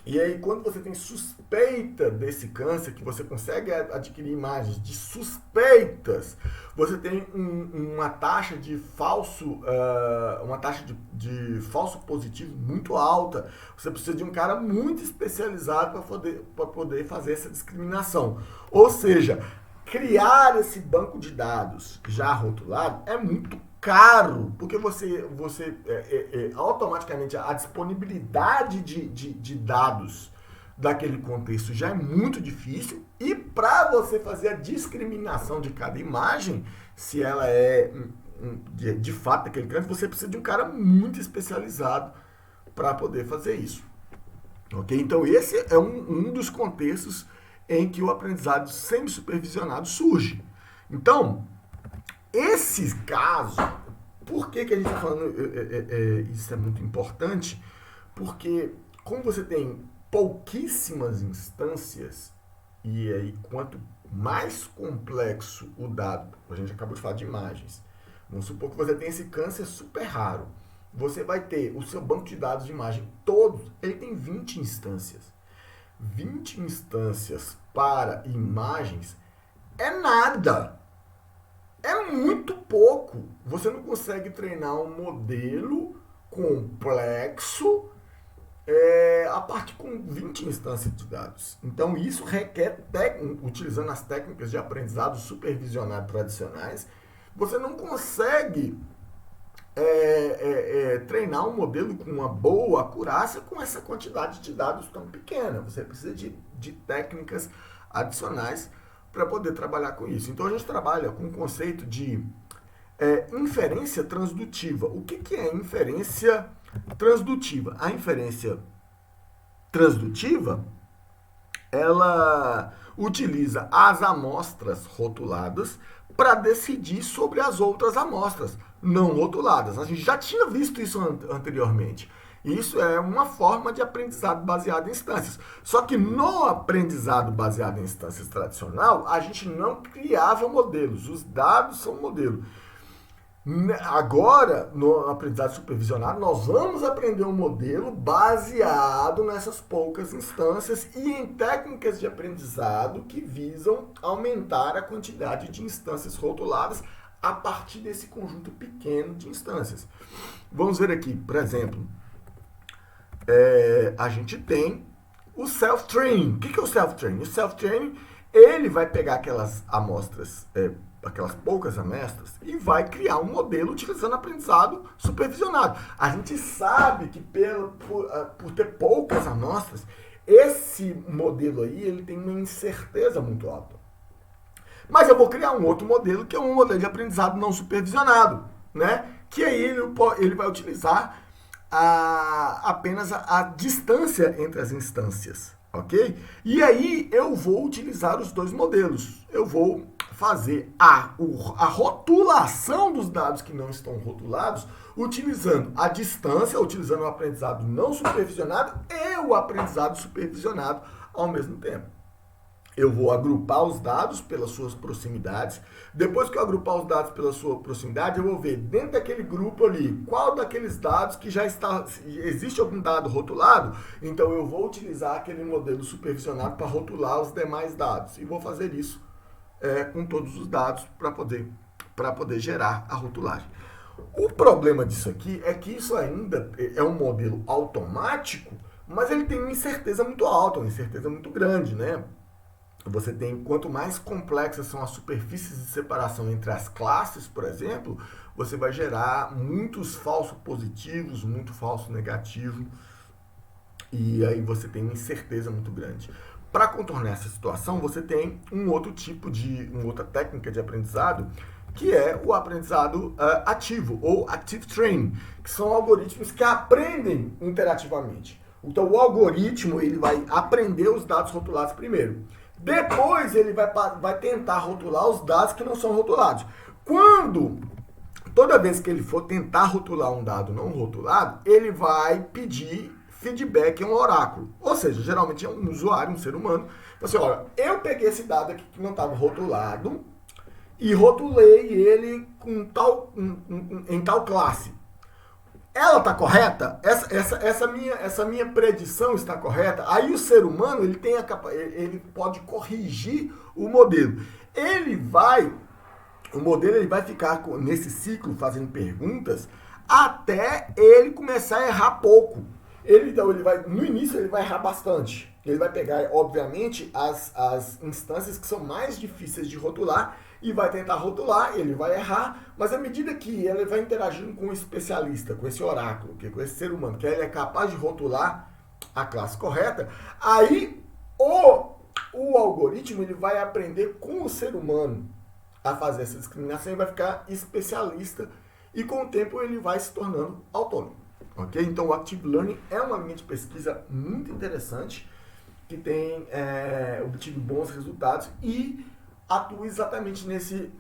E aí, quando você tem suspeita desse câncer, que você consegue adquirir imagens de suspeitas, você tem uma taxa de falso, falso positivo muito alta. Você precisa de um cara muito especializado para poder fazer essa discriminação. Ou seja, criar esse banco de dados já rotulado é muito caro, porque você automaticamente a disponibilidade de dados daquele contexto já é muito difícil, e para você fazer a discriminação de cada imagem, se ela é de fato daquele câncer, você precisa de um cara muito especializado para poder fazer isso. Ok? Então esse é um dos contextos em que o aprendizado semi-supervisionado surge. Então, esse caso, por que a gente está falando isso é muito importante? Porque como você tem pouquíssimas instâncias, e aí quanto mais complexo o dado, a gente acabou de falar de imagens, vamos supor que você tem esse câncer super raro, você vai ter o seu banco de dados de imagem todos, ele tem 20 instâncias. 20 instâncias para imagens é nada. É muito pouco. Você não consegue treinar um modelo complexo a partir com 20 instâncias de dados. Então, isso requer, utilizando as técnicas de aprendizado supervisionado tradicionais, você não consegue treinar um modelo com uma boa acurácia com essa quantidade de dados tão pequena. Você precisa de técnicas adicionais para poder trabalhar com isso. Então a gente trabalha com o conceito de inferência transdutiva. O que é inferência transdutiva? A inferência transdutiva, ela utiliza as amostras rotuladas para decidir sobre as outras amostras não rotuladas. A gente já tinha visto isso anteriormente. Isso é uma forma de aprendizado baseado em instâncias. Só que no aprendizado baseado em instâncias tradicional, a gente não criava modelos. Os dados são modelo. Agora, no aprendizado supervisionado, nós vamos aprender um modelo baseado nessas poucas instâncias e em técnicas de aprendizado que visam aumentar a quantidade de instâncias rotuladas a partir desse conjunto pequeno de instâncias. Vamos ver aqui, por exemplo, a gente tem o self-training. O que é o self-training? O self-training, ele vai pegar aquelas amostras, aquelas poucas amostras, e vai criar um modelo utilizando aprendizado supervisionado. A gente sabe que por ter poucas amostras, esse modelo aí ele tem uma incerteza muito alta. Mas eu vou criar um outro modelo, que é um modelo de aprendizado não supervisionado, né? Que aí ele vai utilizar apenas a distância entre as instâncias, ok? E aí eu vou utilizar os dois modelos. Eu vou fazer a rotulação dos dados que não estão rotulados, utilizando a distância, utilizando o aprendizado não supervisionado e o aprendizado supervisionado ao mesmo tempo. Eu vou agrupar os dados pelas suas proximidades. Depois que eu agrupar os dados pela sua proximidade, eu vou ver dentro daquele grupo ali, qual daqueles dados que já está, existe algum dado rotulado, então eu vou utilizar aquele modelo supervisionado para rotular os demais dados. E vou fazer isso com todos os dados para poder para poder gerar a rotulagem. O problema disso aqui é que isso ainda é um modelo automático, mas ele tem uma incerteza muito alta, uma incerteza muito grande, né? Você tem, quanto mais complexas são as superfícies de separação entre as classes, por exemplo, você vai gerar muitos falsos positivos, muito falso negativo, e aí você tem uma incerteza muito grande. Para contornar essa situação, você tem uma outra técnica de aprendizado, que é o aprendizado ativo, ou active training, que são algoritmos que aprendem interativamente. Então, o algoritmo ele vai aprender os dados rotulados primeiro. Depois, ele vai tentar rotular os dados que não são rotulados. Toda vez que ele for tentar rotular um dado não rotulado, ele vai pedir feedback a um oráculo. Ou seja, geralmente é um usuário, um ser humano. Então, assim, olha, eu peguei esse dado aqui que não estava rotulado e rotulei ele em tal classe. Ela está correta? Essa minha predição está correta? Aí o ser humano ele pode corrigir o modelo. O modelo ele vai ficar nesse ciclo fazendo perguntas até ele começar a errar pouco. No início ele vai errar bastante. Ele vai pegar, obviamente, as instâncias que são mais difíceis de rotular e vai tentar rotular, ele vai errar, mas à medida que ele vai interagindo com o especialista, com esse oráculo, com esse ser humano, que ele é capaz de rotular a classe correta, aí o algoritmo ele vai aprender com o ser humano a fazer essa discriminação e vai ficar especialista e com o tempo ele vai se tornando autônomo. Okay? Então o Active Learning é uma linha de pesquisa muito interessante que tem obtido bons resultados e atua exatamente nesse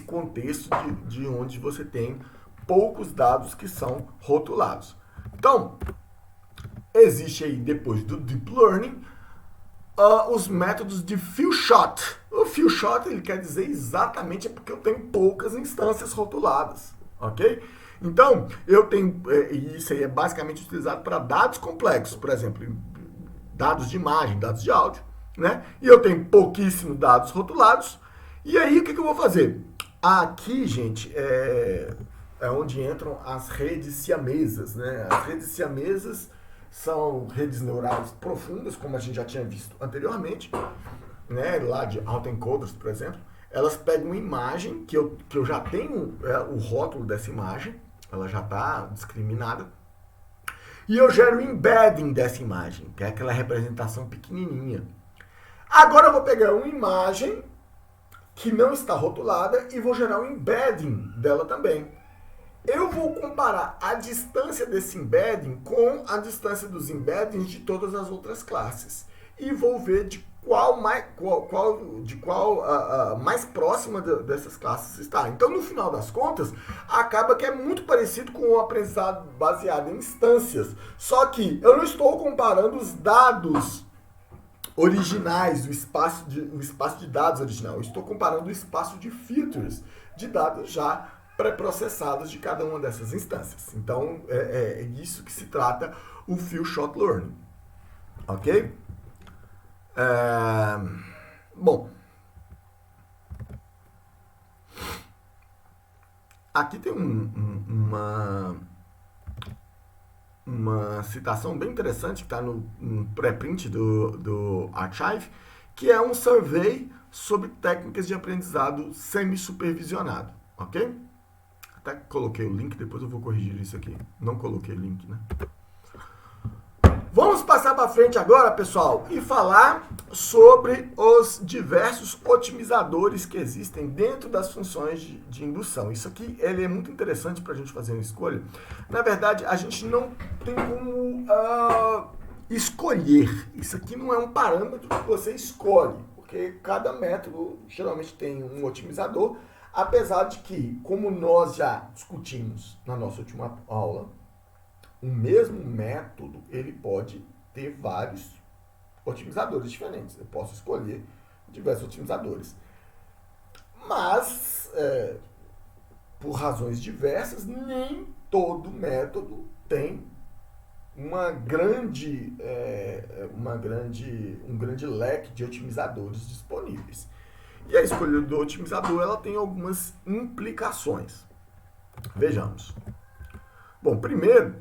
contexto de onde você tem poucos dados que são rotulados. Então, existe aí, depois do Deep Learning, os métodos de few shot. O few shot ele quer dizer exatamente porque eu tenho poucas instâncias rotuladas, ok? Então, eu tenho, e isso aí é basicamente utilizado para dados complexos, por exemplo, dados de imagem, dados de áudio, né? E eu tenho pouquíssimos dados rotulados, e aí o que eu vou fazer? Aqui, gente, é onde entram as redes siamesas, né? As redes siamesas são redes neurais profundas, como a gente já tinha visto anteriormente, né? Lá de autoencoders, por exemplo. Elas pegam uma imagem que eu já tenho o rótulo dessa imagem, ela já está discriminada, e eu gero o embedding dessa imagem, que é aquela representação pequenininha. Agora eu vou pegar uma imagem que não está rotulada e vou gerar um embedding dela também. Eu vou comparar a distância desse embedding com a distância dos embeddings de todas as outras classes. E vou ver de qual mais próxima dessas classes está. Então, no final das contas, acaba que é muito parecido com o aprendizado baseado em instâncias. Só que eu não estou comparando os dados originais, o espaço de dados original. Eu estou comparando o espaço de filters de dados já pré-processados de cada uma dessas instâncias. Então, é isso que se trata o Few Shot Learning. Ok? Bom, aqui tem uma citação bem interessante que está no pré-print do Archive, que é um survey sobre técnicas de aprendizado semi-supervisionado, ok? Até coloquei o link, depois eu vou corrigir isso aqui. Não coloquei o link, né? Vamos passar para frente agora, pessoal, e falar sobre os diversos otimizadores que existem dentro das funções de indução. Isso aqui ele é muito interessante para a gente fazer uma escolha. Na verdade, a gente não tem como escolher. Isso aqui não é um parâmetro que você escolhe, porque cada método geralmente tem um otimizador, apesar de que, como nós já discutimos na nossa última aula, o mesmo método, ele pode ter vários otimizadores diferentes. Eu posso escolher diversos otimizadores. Mas, por razões diversas, nem todo método tem um grande leque de otimizadores disponíveis. E a escolha do otimizador ela tem algumas implicações. Vejamos. Bom, primeiro,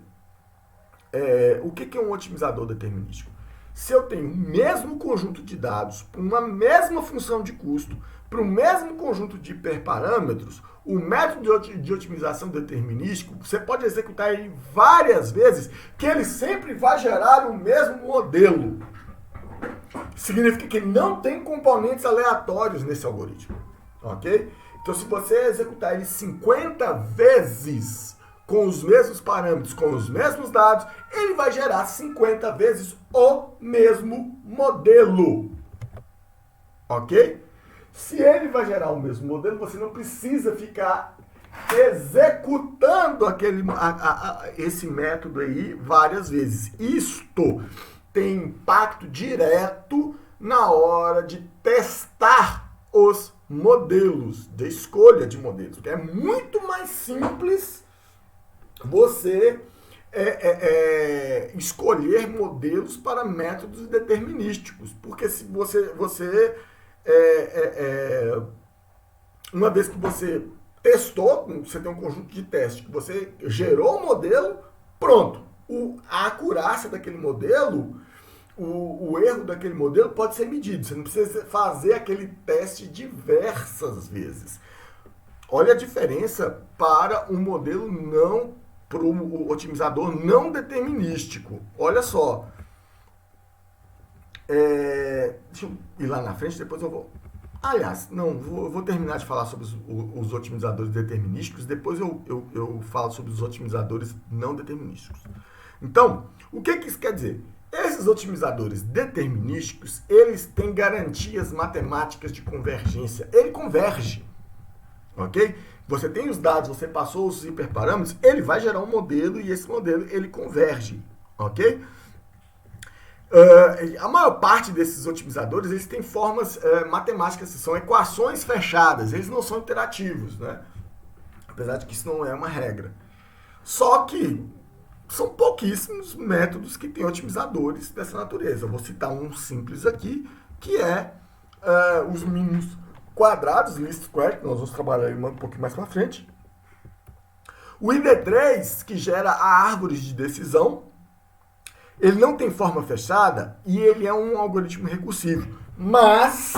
o que é um otimizador determinístico? Se eu tenho o mesmo conjunto de dados para uma mesma função de custo, para o mesmo conjunto de hiperparâmetros, o método de otimização determinístico, você pode executar ele várias vezes, que ele sempre vai gerar o mesmo modelo. Significa que não tem componentes aleatórios nesse algoritmo, ok? Então, se você executar ele 50 vezes com os mesmos parâmetros, com os mesmos dados, ele vai gerar 50 vezes o mesmo modelo, ok? Se ele vai gerar o mesmo modelo, você não precisa ficar executando esse método aí várias vezes. Isto tem impacto direto na hora de testar os modelos, de escolha de modelos. É muito mais simples você escolher modelos para métodos determinísticos. Porque se você uma vez que você testou, você tem um conjunto de testes, que você gerou o modelo, pronto. A acurácia daquele modelo, o erro daquele modelo pode ser medido. Você não precisa fazer aquele teste diversas vezes. Olha a diferença para um modelo para o otimizador não determinístico. Olha só. Deixa eu ir lá na frente, depois eu vou. Aliás, não, vou terminar de falar sobre os otimizadores determinísticos, depois eu falo sobre os otimizadores não determinísticos. Então, o que isso quer dizer? Esses otimizadores determinísticos, eles têm garantias matemáticas de convergência. Ele converge, ok? Você tem os dados, você passou os hiperparâmetros, ele vai gerar um modelo e esse modelo ele converge, ok? A maior parte desses otimizadores, eles têm formas matemáticas, são equações fechadas, eles não são interativos, né? Apesar de que isso não é uma regra. Só que são pouquíssimos métodos que têm otimizadores dessa natureza. Eu vou citar um simples aqui, que é os mínimos quadrados, least square, que nós vamos trabalhar um pouquinho mais para frente. O ID3, que gera a árvore de decisão, ele não tem forma fechada e ele é um algoritmo recursivo, mas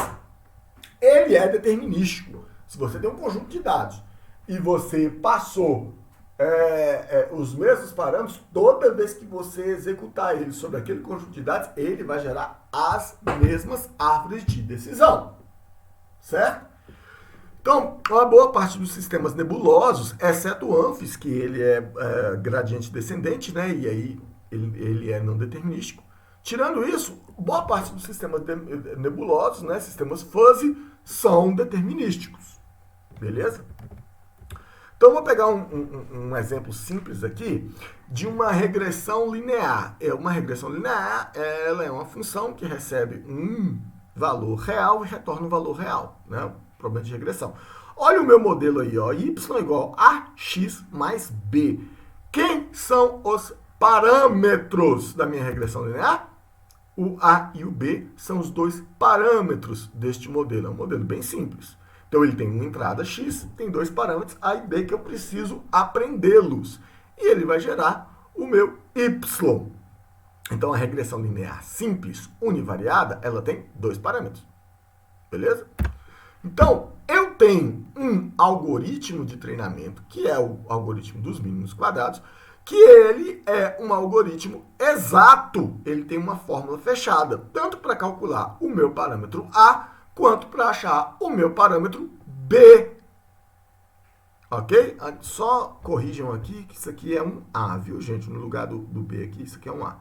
ele é determinístico. Se você tem um conjunto de dados e você passou os mesmos parâmetros, toda vez que você executar ele sobre aquele conjunto de dados, ele vai gerar as mesmas árvores de decisão, certo? Então, uma boa parte dos sistemas nebulosos, exceto o ANFIS, que ele é gradiente descendente, né, e aí ele é não determinístico. Tirando isso, boa parte dos sistemas nebulosos, né, sistemas fuzzy, são determinísticos, beleza? Então, eu vou pegar um exemplo simples aqui de uma regressão linear. Uma regressão linear, ela é uma função que recebe um valor real e retorna um valor real, né? Problema de regressão. Olha o meu modelo aí, ó, y igual a x mais b. Quem são os parâmetros da minha regressão linear? O a e o b são os dois parâmetros deste modelo. É um modelo bem simples. Então, ele tem uma entrada x, tem dois parâmetros a e b que eu preciso aprendê-los. E ele vai gerar o meu y. Então, a regressão linear simples, univariada, ela tem dois parâmetros. Beleza? Então, eu tenho um algoritmo de treinamento, que é o algoritmo dos mínimos quadrados, que ele é um algoritmo exato. Ele tem uma fórmula fechada, tanto para calcular o meu parâmetro a, quanto para achar o meu parâmetro b. Ok? Só corrijam aqui que isso aqui é um a, viu, gente? No lugar do b aqui, isso aqui é um a.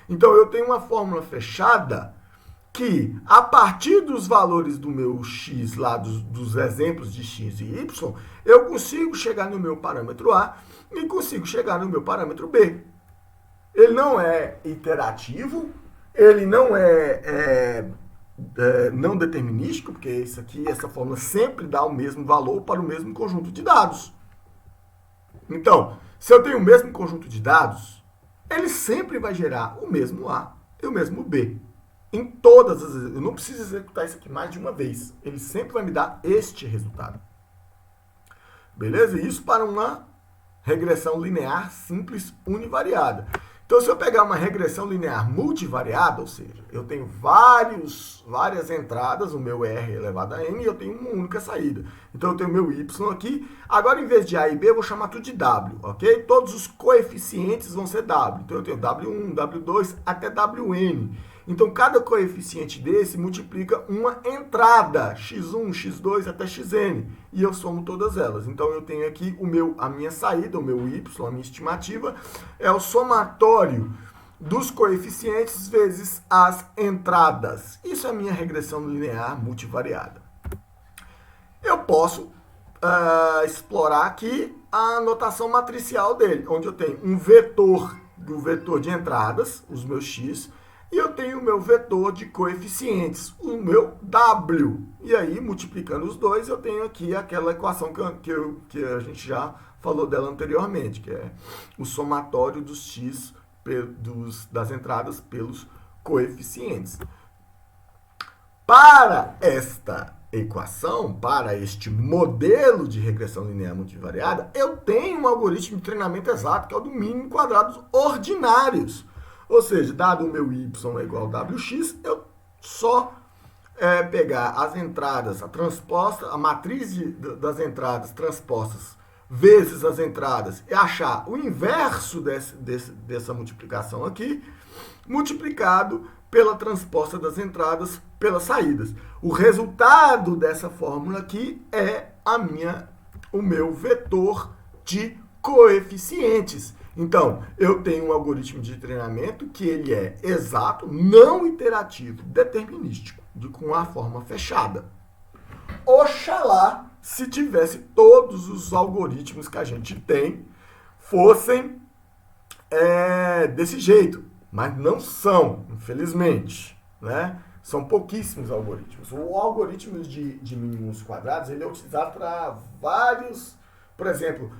Então, eu tenho uma fórmula fechada que, a partir dos valores do meu x, lá dos exemplos de x e y, eu consigo chegar no meu parâmetro a e consigo chegar no meu parâmetro b. Ele não é iterativo, ele não é não determinístico, porque isso aqui, essa fórmula sempre dá o mesmo valor para o mesmo conjunto de dados. Então, se eu tenho o mesmo conjunto de dados, ele sempre vai gerar o mesmo A e o mesmo B. em todas as vezes. Eu não preciso executar isso aqui mais de uma vez. Ele sempre vai me dar este resultado. Beleza? Isso para uma regressão linear simples univariada. Então, se eu pegar uma regressão linear multivariada, ou seja, eu tenho várias entradas, o meu R elevado a N, e eu tenho uma única saída. Então, eu tenho meu Y aqui. Agora, em vez de A e B, eu vou chamar tudo de W, ok? Todos os coeficientes vão ser W. Então, eu tenho W1, W2 até Wn. Então, cada coeficiente desse multiplica uma entrada, x1, x2 até xn, e eu somo todas elas. Então, eu tenho aqui a minha saída, o meu y, a minha estimativa, é o somatório dos coeficientes vezes as entradas. Isso é a minha regressão linear multivariada. Eu posso explorar aqui a notação matricial dele, onde eu tenho um vetor, o vetor de entradas, os meus x, e eu tenho o meu vetor de coeficientes, o meu W. E aí, multiplicando os dois, eu tenho aqui aquela equação que a gente já falou dela anteriormente, que é o somatório dos x das entradas pelos coeficientes. Para esta equação, para este modelo de regressão linear multivariada, eu tenho um algoritmo de treinamento exato, que é o do mínimo quadrados ordinários. Ou seja, dado o meu y é igual a wx, eu só pegar as entradas, a matriz das entradas transpostas vezes as entradas e achar o inverso dessa multiplicação aqui, multiplicado pela transposta das entradas pelas saídas. O resultado dessa fórmula aqui é o meu vetor de coeficientes. Então, eu tenho um algoritmo de treinamento que ele é exato, não iterativo, determinístico, com a forma fechada. Oxalá se tivesse todos os algoritmos que a gente tem fossem desse jeito, mas não são, infelizmente, né? São pouquíssimos algoritmos. O algoritmo de mínimos quadrados ele é utilizado para vários, por exemplo,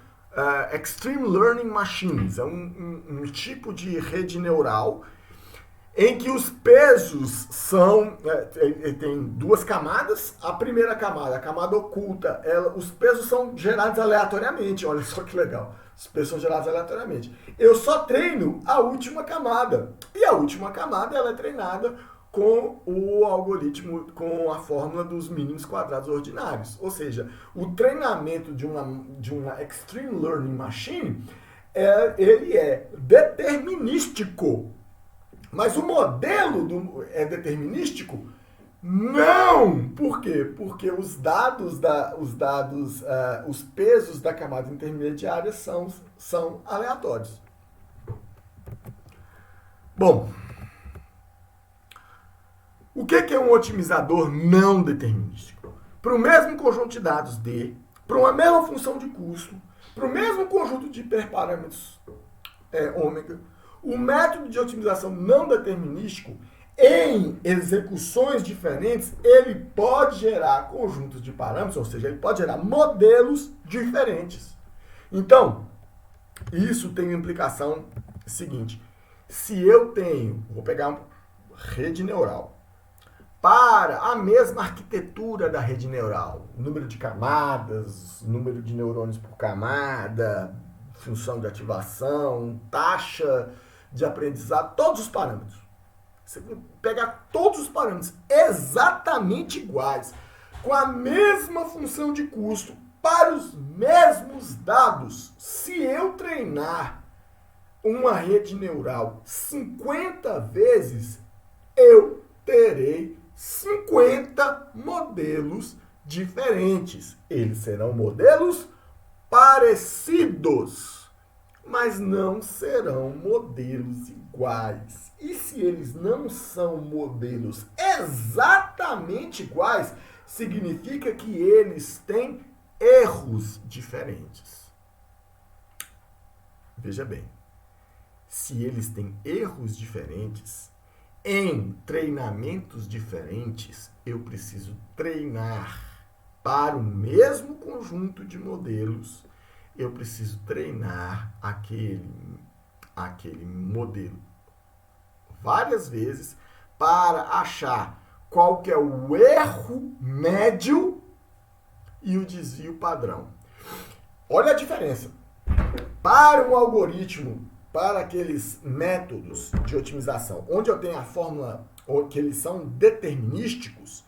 Extreme Learning Machines, é um tipo de rede neural em que os pesos tem duas camadas. A primeira camada, a camada oculta, os pesos são gerados aleatoriamente. Olha só que legal. Os pesos são gerados aleatoriamente. Eu só treino a última camada. E a última camada ela é treinada com o algoritmo, com a fórmula dos mínimos quadrados ordinários. Ou seja, o treinamento de uma Extreme Learning Machine, ele é determinístico. Mas o modelo é determinístico? Não! Por quê? Porque os pesos da camada intermediária são aleatórios. Bom, o que é um otimizador não determinístico? Para o mesmo conjunto de dados D, para uma mesma função de custo, para o mesmo conjunto de hiperparâmetros ômega, o método de otimização não determinístico, em execuções diferentes, ele pode gerar conjuntos de parâmetros, ou seja, ele pode gerar modelos diferentes. Então, isso tem uma implicação seguinte. Se eu vou pegar uma rede neural, para a mesma arquitetura da rede neural, número de camadas, número de neurônios por camada, função de ativação, taxa de aprendizado, todos os parâmetros. Você pegar todos os parâmetros exatamente iguais, com a mesma função de custo, para os mesmos dados. Se eu treinar uma rede neural 50 vezes, eu terei 50 modelos diferentes. Eles serão modelos parecidos, mas não serão modelos iguais. E se eles não são modelos exatamente iguais, significa que eles têm erros diferentes. Veja bem, se eles têm erros diferentes, em treinamentos diferentes, eu preciso treinar para o mesmo conjunto de modelos, eu preciso treinar aquele modelo várias vezes para achar qual que é o erro médio e o desvio padrão. Olha a diferença. Para um algoritmo, para aqueles métodos de otimização, onde eu tenho a fórmula, que eles são determinísticos,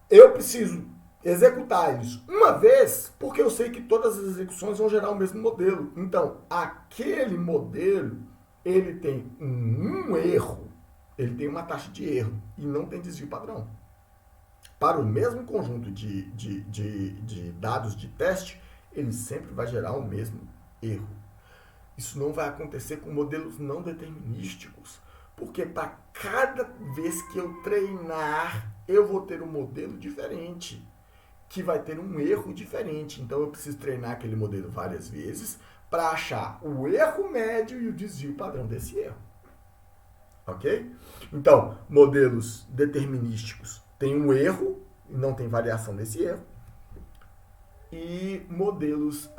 eu preciso executar eles uma vez, porque eu sei que todas as execuções vão gerar o mesmo modelo. Então, aquele modelo, ele tem um erro, ele tem uma taxa de erro e não tem desvio padrão. Para o mesmo conjunto de dados de teste, ele sempre vai gerar o mesmo erro. Isso não vai acontecer com modelos não determinísticos, porque para cada vez que eu treinar, eu vou ter um modelo diferente, que vai ter um erro diferente. Então eu preciso treinar aquele modelo várias vezes para achar o erro médio e o desvio padrão desse erro. Ok? Então, modelos determinísticos têm um erro, e não tem variação desse erro. E modelos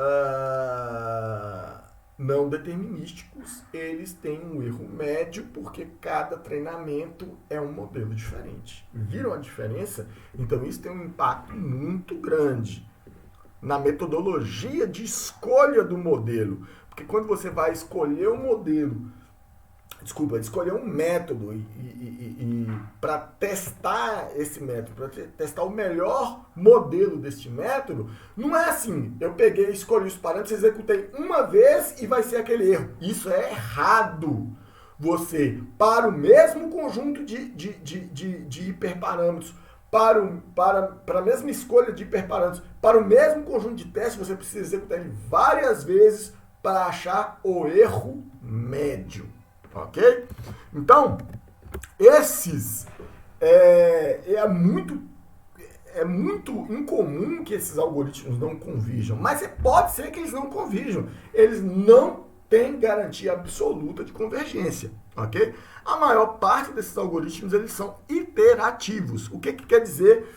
não determinísticos, eles têm um erro médio, porque cada treinamento é um modelo diferente. Viram a diferença? Então isso tem um impacto muito grande na metodologia de escolha do modelo. Porque quando você vai escolher um modelo, escolher um método para testar esse método, para testar o melhor modelo deste método, não é assim, eu peguei, escolhi os parâmetros, executei uma vez e vai ser aquele erro. Isso é errado. Você, para o mesmo conjunto de hiperparâmetros, para a mesma escolha de hiperparâmetros, para o mesmo conjunto de testes, você precisa executar ele várias vezes para achar o erro médio. Ok? Então, esses é muito incomum que esses algoritmos não convirjam, mas pode ser que eles não convirjam. Eles não têm garantia absoluta de convergência, ok? A maior parte desses algoritmos, eles são iterativos. O que quer dizer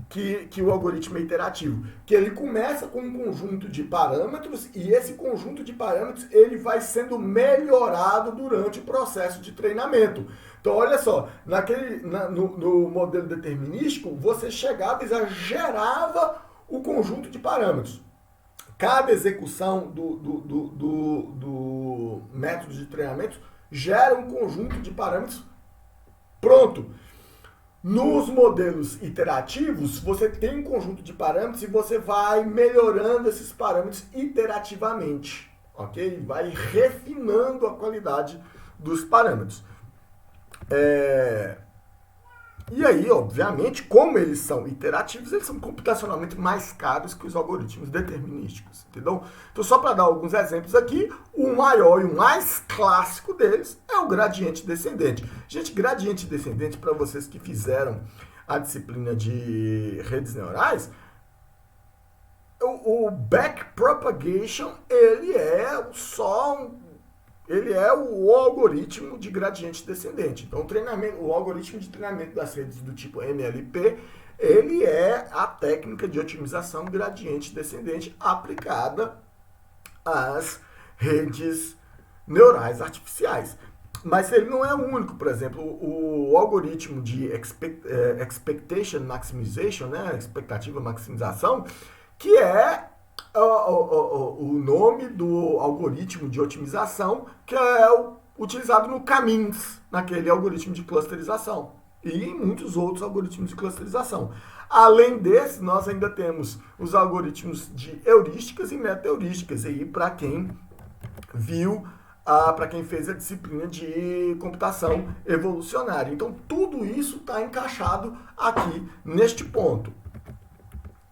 que o algoritmo é iterativo? Que ele começa com um conjunto de parâmetros e esse conjunto de parâmetros ele vai sendo melhorado durante o processo de treinamento. Então, olha só, no modelo determinístico, você chegava e já gerava o conjunto de parâmetros. Cada execução do método de treinamento gera um conjunto de parâmetros pronto. Nos modelos iterativos, você tem um conjunto de parâmetros e você vai melhorando esses parâmetros iterativamente, ok? Vai refinando a qualidade dos parâmetros. E aí, obviamente, como eles são iterativos, eles são computacionalmente mais caros que os algoritmos determinísticos, entendeu? Então, só para dar alguns exemplos aqui, o maior e o mais clássico deles é o gradiente descendente. Gente, gradiente descendente, para vocês que fizeram a disciplina de redes neurais, o backpropagation, ele é o algoritmo de gradiente descendente. Então, o algoritmo de treinamento das redes do tipo MLP, ele é a técnica de otimização gradiente descendente aplicada às redes neurais artificiais. Mas ele não é o único. Por exemplo, o algoritmo de expectation maximization, né, expectativa maximização, que é o nome do algoritmo de otimização que é utilizado no Camins, naquele algoritmo de clusterização, e em muitos outros algoritmos de clusterização. Além desse, nós ainda temos os algoritmos de heurísticas e meta-heurísticas, aí para quem viu, para quem fez a disciplina de computação evolucionária. Então, tudo isso está encaixado aqui neste ponto.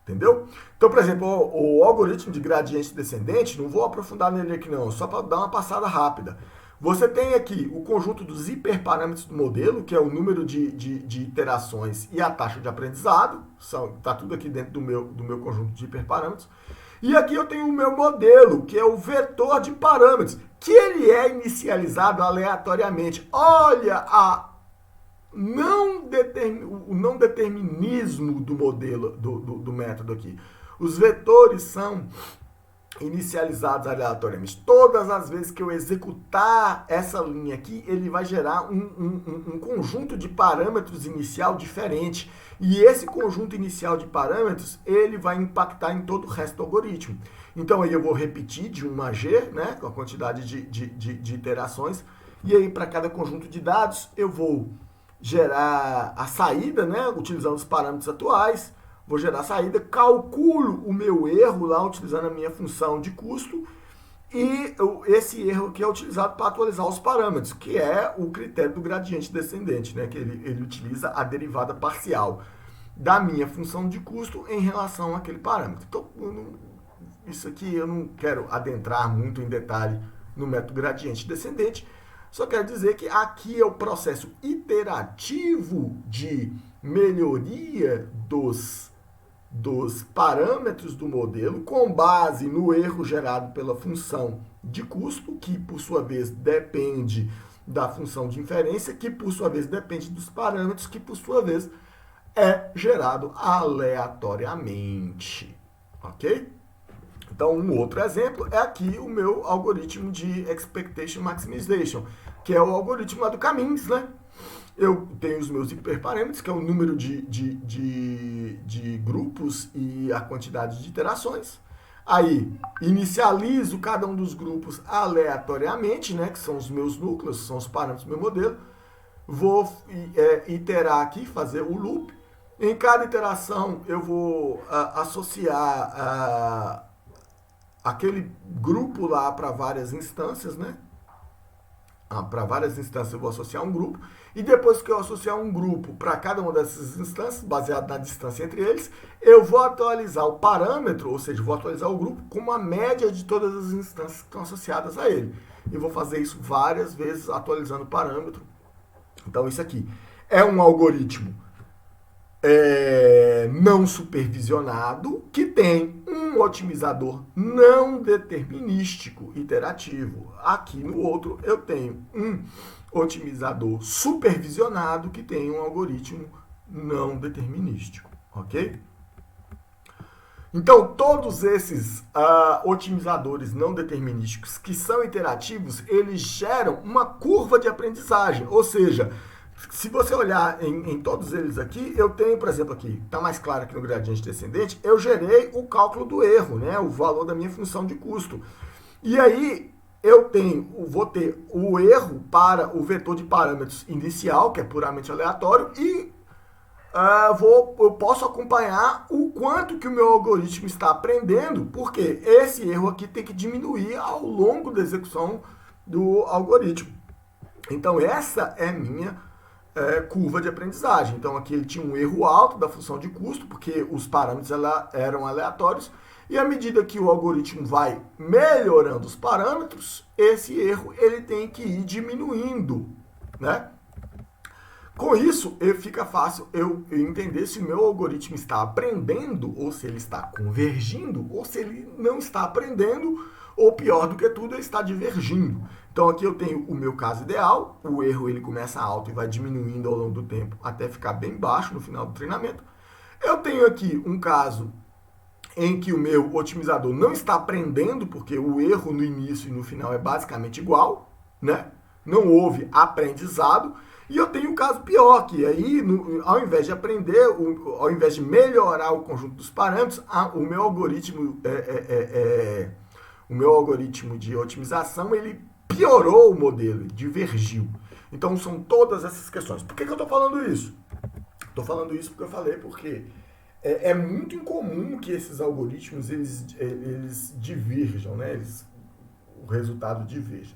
Entendeu? Então, por exemplo, o algoritmo de gradiente descendente, não vou aprofundar nele aqui não, só para dar uma passada rápida. Você tem aqui o conjunto dos hiperparâmetros do modelo, que é o número de iterações e a taxa de aprendizado. Está tudo aqui dentro do meu conjunto de hiperparâmetros. E aqui eu tenho o meu modelo, que é o vetor de parâmetros, que ele é inicializado aleatoriamente. Olha o não determinismo do modelo, do método aqui. Os vetores são inicializados aleatoriamente. Todas as vezes que eu executar essa linha aqui, ele vai gerar um conjunto de parâmetros inicial diferente. E esse conjunto inicial de parâmetros, ele vai impactar em todo o resto do algoritmo. Então aí eu vou repetir de 1 a g, né, com a quantidade de iterações. E aí para cada conjunto de dados, eu vou gerar a saída, né, utilizando os parâmetros atuais. Vou gerar a saída, calculo o meu erro lá, utilizando a minha função de custo, e esse erro aqui é utilizado para atualizar os parâmetros, que é o critério do gradiente descendente, né? Que ele utiliza a derivada parcial da minha função de custo em relação àquele parâmetro. Então, isso aqui eu não quero adentrar muito em detalhe no método gradiente descendente, só quero dizer que aqui é o processo iterativo de melhoria dos parâmetros do modelo com base no erro gerado pela função de custo, que por sua vez depende da função de inferência, que por sua vez depende dos parâmetros, que por sua vez é gerado aleatoriamente, ok? Então, um outro exemplo é aqui o meu algoritmo de Expectation Maximization, que é o algoritmo lá do Caminhos, né? Eu tenho os meus hiperparâmetros, que é o número de grupos e a quantidade de iterações. Aí, inicializo cada um dos grupos aleatoriamente, né, que são os meus núcleos, são os parâmetros do meu modelo. Vou iterar aqui, fazer o loop. Em cada iteração, eu vou associar aquele grupo lá para várias instâncias, né? Para várias instâncias eu vou associar um grupo, e depois que eu associar um grupo para cada uma dessas instâncias, baseado na distância entre eles, eu vou atualizar o parâmetro, ou seja, vou atualizar o grupo com uma média de todas as instâncias que estão associadas a ele. E vou fazer isso várias vezes, atualizando o parâmetro. Então isso aqui é um algoritmo não supervisionado, que tem um otimizador não determinístico iterativo. Aqui no outro eu tenho um otimizador supervisionado, que tem um algoritmo não determinístico, ok? Então, todos esses otimizadores não determinísticos que são iterativos, eles geram uma curva de aprendizagem, ou seja, se você olhar em todos eles aqui, eu tenho, por exemplo, aqui, está mais claro aqui no gradiente descendente, eu gerei o cálculo do erro, né, o valor da minha função de custo. E aí, vou ter o erro para o vetor de parâmetros inicial, que é puramente aleatório, e eu posso acompanhar o quanto que o meu algoritmo está aprendendo, porque esse erro aqui tem que diminuir ao longo da execução do algoritmo. Então, essa é minha curva de aprendizagem. Então aqui ele tinha um erro alto da função de custo, porque os parâmetros eram aleatórios, e à medida que o algoritmo vai melhorando os parâmetros, esse erro ele tem que ir diminuindo, né? Com isso, fica fácil eu entender se o meu algoritmo está aprendendo, ou se ele está convergindo, ou se ele não está aprendendo, ou pior do que tudo, ele está divergindo. Então aqui eu tenho o meu caso ideal, o erro ele começa alto e vai diminuindo ao longo do tempo até ficar bem baixo no final do treinamento. Eu tenho aqui um caso em que o meu otimizador não está aprendendo, porque o erro no início e no final é basicamente igual, né? Não houve aprendizado. E eu tenho um caso pior, que aí, ao invés de aprender, ao invés de melhorar o conjunto dos parâmetros, o meu algoritmo de otimização, ele piorou o modelo, divergiu. Então, são todas essas questões. Por que eu estou falando isso? Estou falando isso porque eu falei porque é muito incomum que esses algoritmos eles divirjam, né? O resultado diverja.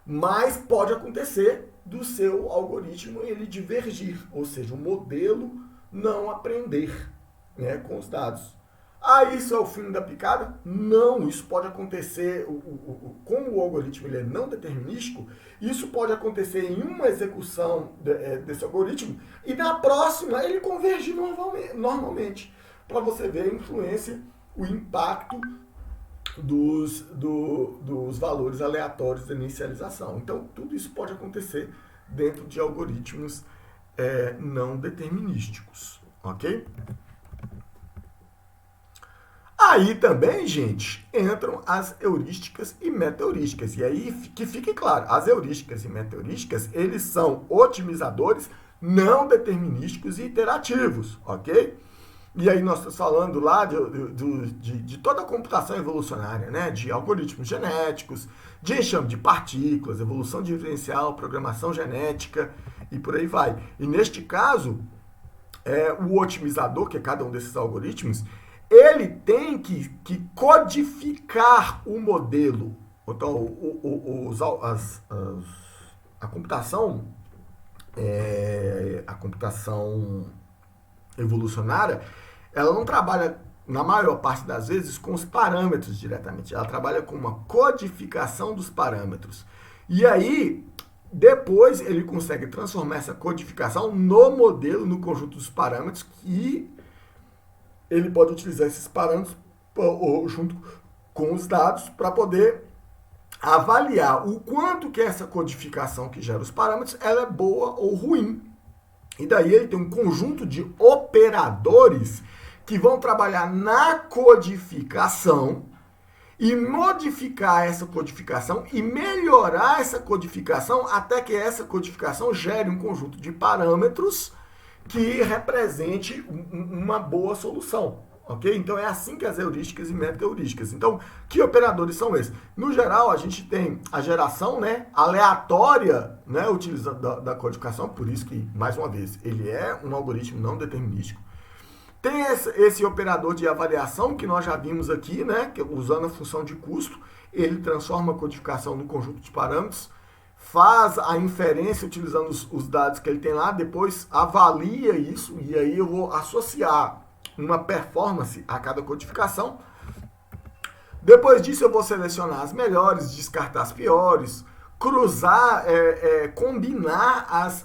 Mas pode acontecer do seu algoritmo ele divergir, ou seja, o modelo não aprender, né, com os dados. Isso é o fim da picada? Não, isso pode acontecer, como o algoritmo ele é não determinístico, isso pode acontecer em uma execução desse algoritmo e na próxima ele convergir normalmente, para você ver a influência, o impacto dos valores aleatórios da inicialização. Então, tudo isso pode acontecer dentro de algoritmos não determinísticos, ok? Aí também, gente, entram as heurísticas e meta-heurísticas. E aí, que fique claro, as heurísticas e meta-heurísticas, eles são otimizadores não determinísticos e iterativos, ok? E aí nós estamos falando lá de toda a computação evolucionária, né? De algoritmos genéticos, de enxame de partículas, evolução diferencial, programação genética e por aí vai. E neste caso, o otimizador, que é cada um desses algoritmos, ele tem que codificar o modelo. Então, a computação evolucionária, ela não trabalha, na maior parte das vezes, com os parâmetros diretamente. Ela trabalha com uma codificação dos parâmetros. E aí, depois, ele consegue transformar essa codificação no modelo, no conjunto dos parâmetros, que ele pode utilizar esses parâmetros junto com os dados para poder avaliar o quanto que essa codificação que gera os parâmetros ela é boa ou ruim. E daí ele tem um conjunto de operadores que vão trabalhar na codificação e modificar essa codificação e melhorar essa codificação até que essa codificação gere um conjunto de parâmetros que represente uma boa solução. Ok? Então é assim que as heurísticas e meta-heurísticas. Então, que operadores são esses? No geral, a gente tem a geração, né, aleatória, né, utilizando da codificação, por isso que, mais uma vez, ele é um algoritmo não determinístico. Tem esse operador de avaliação que nós já vimos aqui, né, que usando a função de custo, ele transforma a codificação no conjunto de parâmetros, faz a inferência utilizando os dados que ele tem lá, depois avalia isso, e aí eu vou associar uma performance a cada codificação. Depois disso eu vou selecionar as melhores, descartar as piores, cruzar, combinar as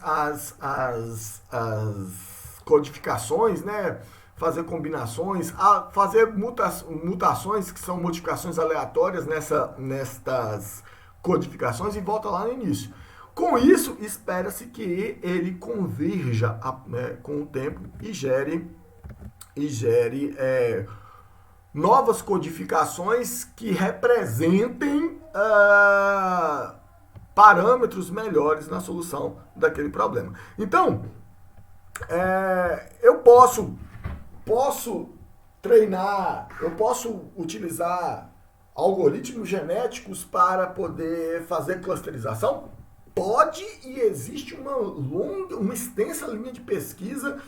codificações, né? Fazer combinações, fazer mutações que são modificações aleatórias nestas codificações e volta lá no início. Com isso, espera-se que ele converja com o tempo e gere novas codificações que representem parâmetros melhores na solução daquele problema. Então, eu posso treinar, eu posso utilizar algoritmos genéticos para poder fazer clusterização? Pode, e existe uma extensa linha de pesquisa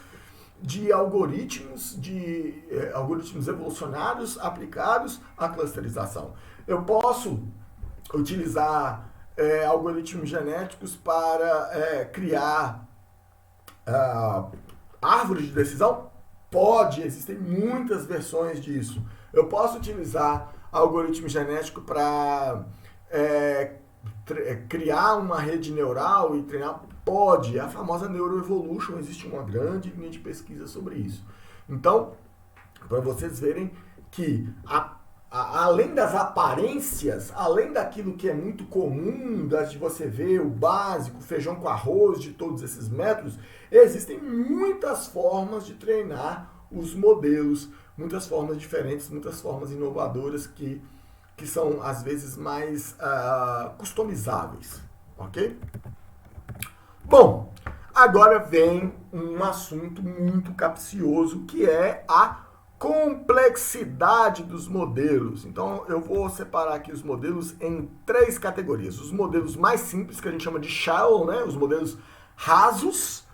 de algoritmos evolucionários aplicados à clusterização. Eu posso utilizar algoritmos genéticos para criar árvores de decisão? Pode, existem muitas versões disso. Eu posso utilizar algoritmo genético para criar uma rede neural e treinar? Pode, a famosa Neuroevolution, existe uma grande linha de pesquisa sobre isso. Então, para vocês verem que, além das aparências, além daquilo que é muito comum, de você ver o básico, feijão com arroz, de todos esses métodos, existem muitas formas de treinar os modelos, muitas formas diferentes, muitas formas inovadoras que são, às vezes, mais customizáveis, ok? Bom, agora vem um assunto muito capcioso, que é a complexidade dos modelos. Então, eu vou separar aqui os modelos em 3 categorias. Os modelos mais simples, que a gente chama de shallow, né? Os modelos rasos.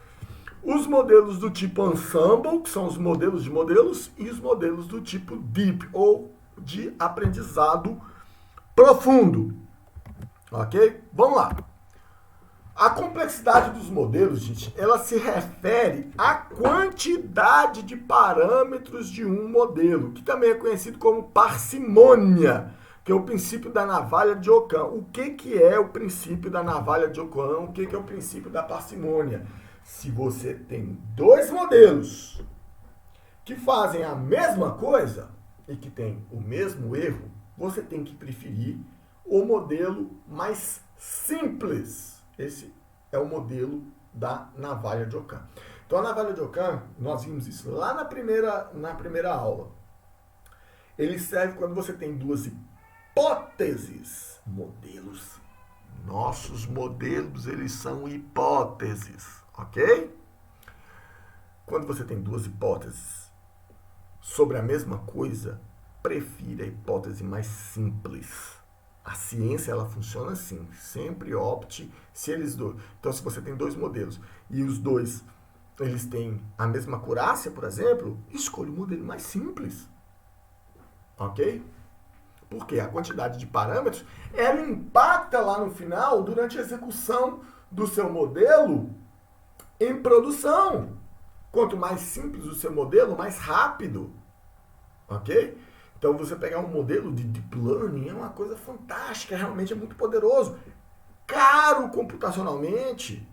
Os modelos do tipo ensemble, que são os modelos de modelos. E os modelos do tipo deep, ou de aprendizado profundo. Ok? Vamos lá. A complexidade dos modelos, gente, ela se refere à quantidade de parâmetros de um modelo, que também é conhecido como parcimônia, que é o princípio da navalha de Ockham. O que é o princípio da navalha de Ockham? O que é o princípio da parcimônia? Se você tem 2 modelos que fazem a mesma coisa e que têm o mesmo erro, você tem que preferir o modelo mais simples. Esse é o modelo da navalha de Ockham. Então, a navalha de Ockham, nós vimos isso lá na primeira aula. ele serve quando você tem duas hipóteses, modelos. Nossos modelos, eles são hipóteses, ok? Quando você tem duas hipóteses sobre a mesma coisa, prefira a hipótese mais simples. A ciência, ela funciona assim. Sempre opte se eles dois. Então, se você tem dois modelos e os dois eles têm a mesma acurácia, por exemplo, escolha o modelo mais simples. Ok? Porque a quantidade de parâmetros, ela impacta lá no final, durante a execução do seu modelo em produção. Quanto mais simples o seu modelo, mais rápido. Ok? Então, você pegar um modelo de Deep Learning é uma coisa fantástica, realmente é muito poderoso. Caro computacionalmente,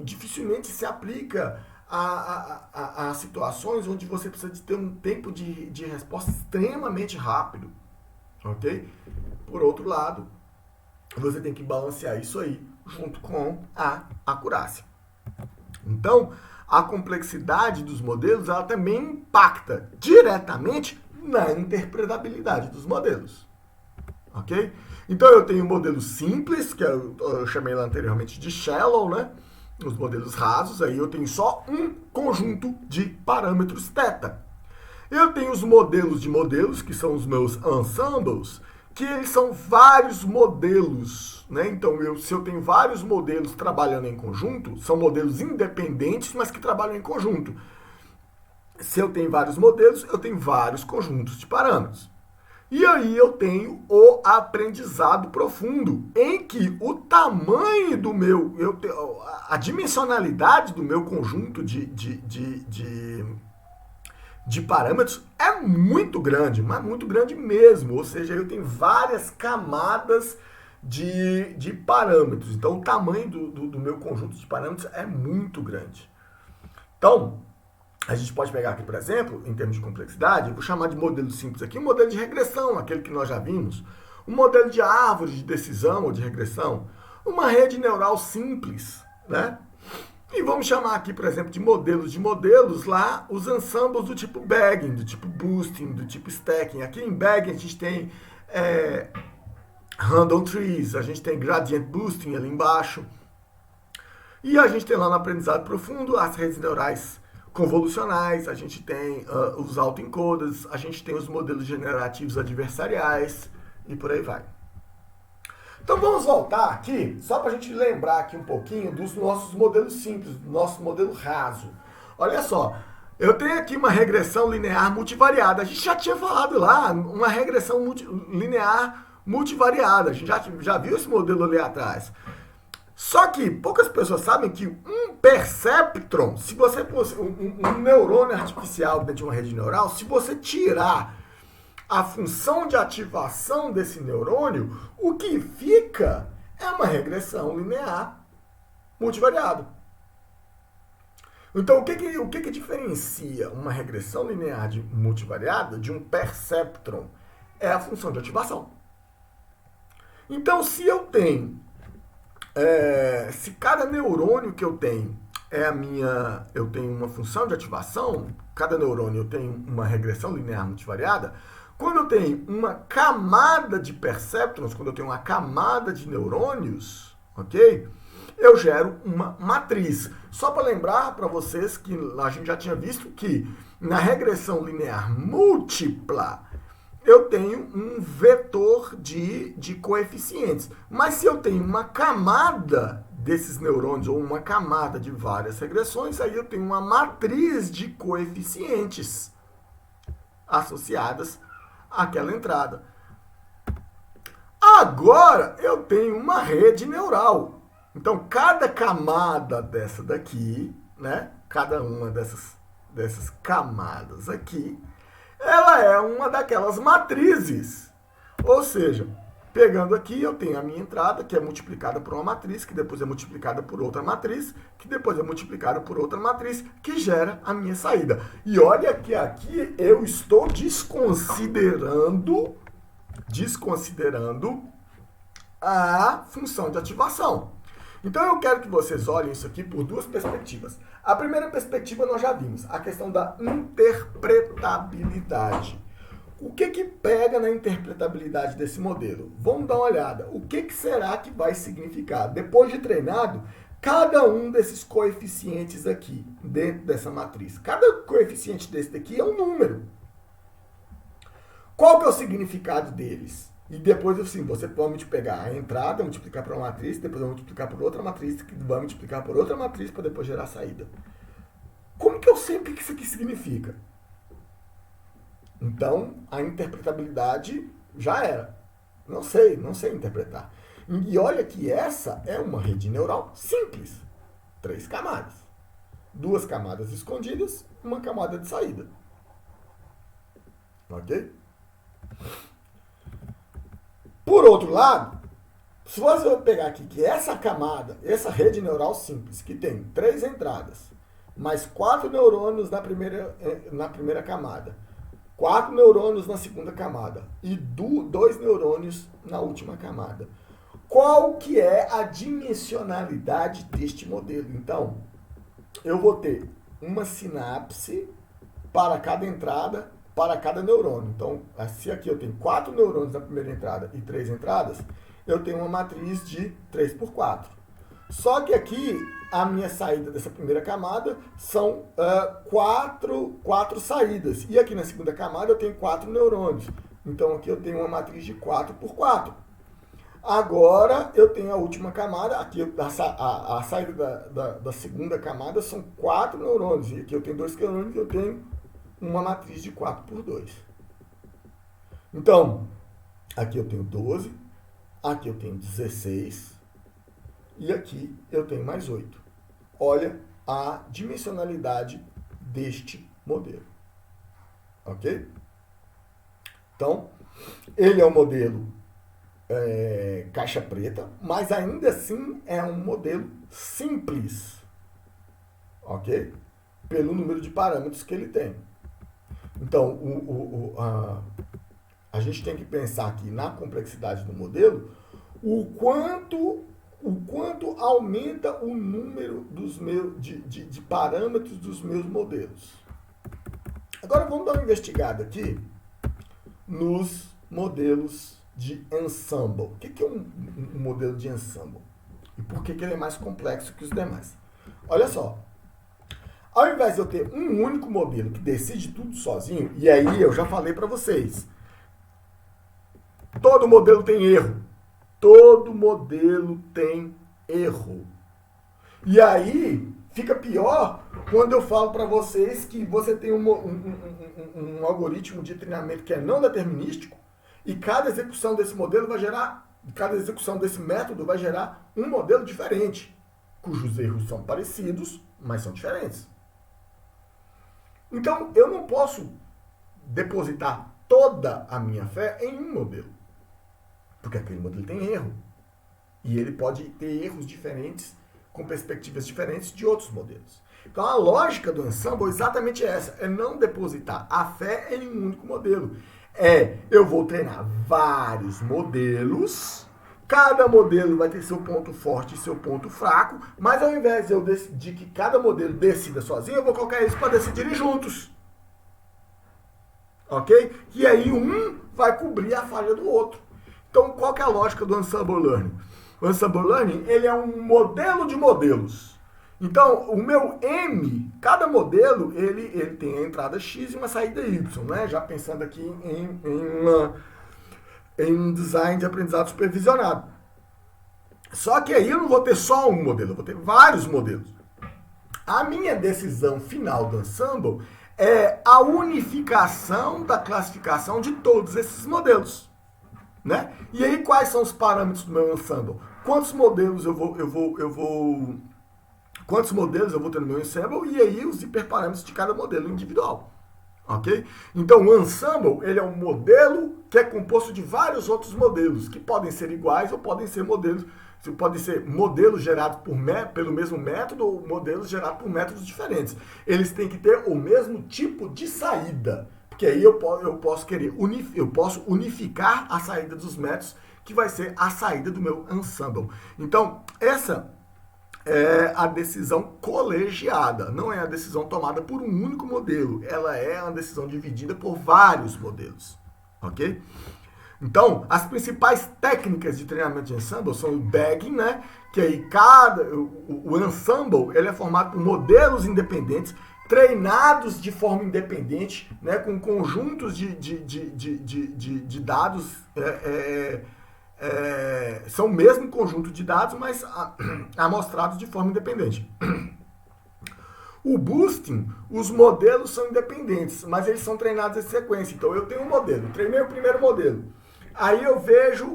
dificilmente se aplica a situações onde você precisa de ter um tempo de resposta extremamente rápido. Ok? Por outro lado, você tem que balancear isso aí junto com a acurácia. Então, a complexidade dos modelos, ela também impacta diretamente na interpretabilidade dos modelos. Ok? Então, eu tenho um modelo simples, que eu chamei lá anteriormente de shallow, né? Os modelos rasos, aí eu tenho só um conjunto de parâmetros θ. Eu tenho os modelos de modelos, que são os meus ensembles, que eles são vários modelos, né? Então, se eu tenho vários modelos trabalhando em conjunto, são modelos independentes, mas que trabalham em conjunto. Se eu tenho vários modelos, eu tenho vários conjuntos de parâmetros. E aí eu tenho o aprendizado profundo, em que o tamanho do meu, a dimensionalidade do meu conjunto de parâmetros é muito grande, mas muito grande mesmo. Ou seja, eu tenho várias camadas de parâmetros. Então, o tamanho do meu conjunto de parâmetros é muito grande. Então, a gente pode pegar aqui, por exemplo, em termos de complexidade, eu vou chamar de modelo simples aqui, um modelo de regressão, aquele que nós já vimos, um modelo de árvore de decisão ou de regressão, uma rede neural simples, né? E vamos chamar aqui, por exemplo, de modelos lá, os ensembles do tipo bagging, do tipo boosting, do tipo stacking. Aqui em bagging a gente tem random trees, a gente tem gradient boosting ali embaixo. E a gente tem lá no aprendizado profundo as redes neurais convolucionais, a gente tem os autoencoders, a gente tem os modelos generativos adversariais e por aí vai. Então vamos voltar aqui, só para a gente lembrar aqui um pouquinho dos nossos modelos simples, do nosso modelo raso. Olha só, eu tenho aqui uma regressão linear multivariada. A gente já tinha falado lá, uma regressão linear multivariada. A gente já viu esse modelo ali atrás. Só que poucas pessoas sabem que um perceptron, se você fosse um neurônio artificial dentro de uma rede neural, se você tirar a função de ativação desse neurônio, o que fica é uma regressão linear multivariada. Então, o que diferencia uma regressão linear multivariada de um perceptron? É a função de ativação. Então, se eu tenho se cada neurônio que eu tenho eu tenho uma função de ativação, cada neurônio eu tenho uma regressão linear multivariada, quando eu tenho uma camada de perceptrons, quando eu tenho uma camada de neurônios, ok? Eu gero uma matriz. Só para lembrar para vocês que a gente já tinha visto que na regressão linear múltipla, eu tenho um vetor de coeficientes. Mas se eu tenho uma camada desses neurônios, ou uma camada de várias regressões, aí eu tenho uma matriz de coeficientes associadas àquela entrada. Agora, eu tenho uma rede neural. Então, cada camada dessa daqui, né? Cada uma dessas camadas aqui, ela é uma daquelas matrizes. Ou seja, pegando aqui, eu tenho a minha entrada, que é multiplicada por uma matriz, que depois é multiplicada por outra matriz, que depois é multiplicada por outra matriz, que gera a minha saída. E olha que aqui eu estou desconsiderando a função de ativação. Então eu quero que vocês olhem isso aqui por duas perspectivas. A primeira perspectiva nós já vimos, a questão da interpretabilidade. O que pega na interpretabilidade desse modelo? Vamos dar uma olhada. O que será que vai significar? Depois de treinado, cada um desses coeficientes aqui, dentro dessa matriz. Cada coeficiente desse daqui é um número. Qual que é o significado deles? E depois, assim, você pode pegar a entrada, multiplicar por uma matriz, depois vai multiplicar por outra matriz, que vai multiplicar por outra matriz para depois gerar a saída. Como que eu sei o que isso aqui significa? Então, a interpretabilidade já era. Não sei interpretar. E olha que essa é uma rede neural simples. 3 camadas. 2 camadas escondidas, uma camada de saída. Ok? Por outro lado, se você pegar aqui que essa camada, essa rede neural simples, que tem 3 entradas, mais 4 neurônios na primeira camada, 4 neurônios na segunda camada e 2 neurônios na última camada. Qual que é a dimensionalidade deste modelo? Então, eu vou ter uma sinapse para cada entrada, para cada neurônio. Então, se aqui eu tenho 4 neurônios na primeira entrada e 3 entradas, eu tenho uma matriz de 3 por 4. Só que aqui, a minha saída dessa primeira camada são 4 saídas. E aqui na segunda camada eu tenho 4 neurônios. Então, aqui eu tenho uma matriz de 4 por 4. Agora, eu tenho a última camada. Aqui, a saída da segunda camada são 4 neurônios. E aqui eu tenho 2 neurônios e eu tenho uma matriz de 4 por 2. Então, aqui eu tenho 12, aqui eu tenho 16 e aqui eu tenho mais 8. Olha a dimensionalidade deste modelo. Ok? Então, ele é um modelo caixa preta, mas ainda assim é um modelo simples. Ok? Pelo número de parâmetros que ele tem. Então, a gente tem que pensar aqui na complexidade do modelo, o quanto aumenta o número de parâmetros dos meus modelos. Agora vamos dar uma investigada aqui nos modelos de ensemble. O que é um modelo de ensemble? E por que ele é mais complexo que os demais? Olha só. Ao invés de eu ter um único modelo que decide tudo sozinho, e aí eu já falei para vocês, todo modelo tem erro. Todo modelo tem erro. E aí fica pior quando eu falo para vocês que você tem um algoritmo de treinamento que é não determinístico e cada execução desse modelo vai gerar, cada execução desse método vai gerar um modelo diferente, cujos erros são parecidos, mas são diferentes. Então, eu não posso depositar toda a minha fé em um modelo. Porque aquele modelo tem erro. E ele pode ter erros diferentes, com perspectivas diferentes de outros modelos. Então, a lógica do ensemble é exatamente essa. É não depositar a fé em um único modelo. Eu vou treinar vários modelos. Cada modelo vai ter seu ponto forte e seu ponto fraco, mas ao invés de eu decidir que cada modelo decida sozinho, eu vou colocar eles para decidirem juntos. Ok? E aí um vai cobrir a falha do outro. Então, qual que é a lógica do Ensemble Learning? O Ensemble Learning, ele é um modelo de modelos. Então, o meu M, cada modelo, ele tem a entrada X e uma saída Y, né? Já pensando aqui em um design de aprendizado supervisionado. Só que aí eu não vou ter só um modelo, eu vou ter vários modelos. A minha decisão final do ensemble é a unificação da classificação de todos esses modelos. Né? E aí quais são os parâmetros do meu ensemble? Quantos modelos quantos modelos eu vou ter no meu ensemble e aí os hiperparâmetros de cada modelo individual. Ok? Então, o ensemble, ele é um modelo que é composto de vários outros modelos, que podem ser iguais ou podem ser modelos gerados pelo mesmo método ou modelos gerados por métodos diferentes. Eles têm que ter o mesmo tipo de saída, porque aí eu posso unificar a saída dos métodos, que vai ser a saída do meu ensemble. Então, essa é a decisão colegiada, não é a decisão tomada por um único modelo, ela é uma decisão dividida por vários modelos, ok? Então, as principais técnicas de treinamento de ensemble são o bagging, né? Que aí o ensemble ele é formado por modelos independentes, treinados de forma independente, né? Com conjuntos de dados são o mesmo conjunto de dados, mas amostrados de forma independente. O boosting, os modelos são independentes, mas eles são treinados em sequência. Então eu tenho um modelo, treinei o primeiro modelo. Aí eu vejo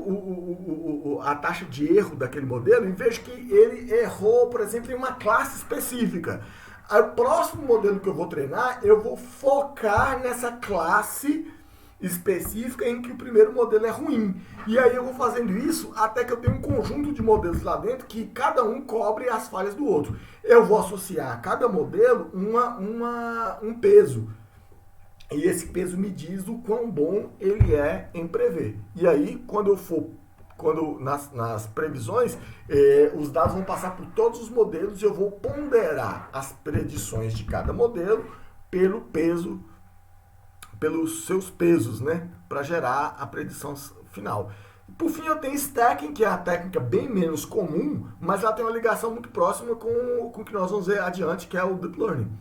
a taxa de erro daquele modelo e vejo que ele errou, por exemplo, em uma classe específica. Aí o próximo modelo que eu vou treinar, eu vou focar nessa classe específica em que o primeiro modelo é ruim. E aí eu vou fazendo isso até que eu tenho um conjunto de modelos lá dentro que cada um cobre as falhas do outro. Eu vou associar a cada modelo um peso. E esse peso me diz o quão bom ele é em prever. E aí, nas previsões, os dados vão passar por todos os modelos e eu vou ponderar as predições de cada modelo pelos seus pesos, né? Para gerar a predição final. Por fim, eu tenho stacking, que é a técnica bem menos comum, mas ela tem uma ligação muito próxima com o que nós vamos ver adiante, que é o Deep Learning.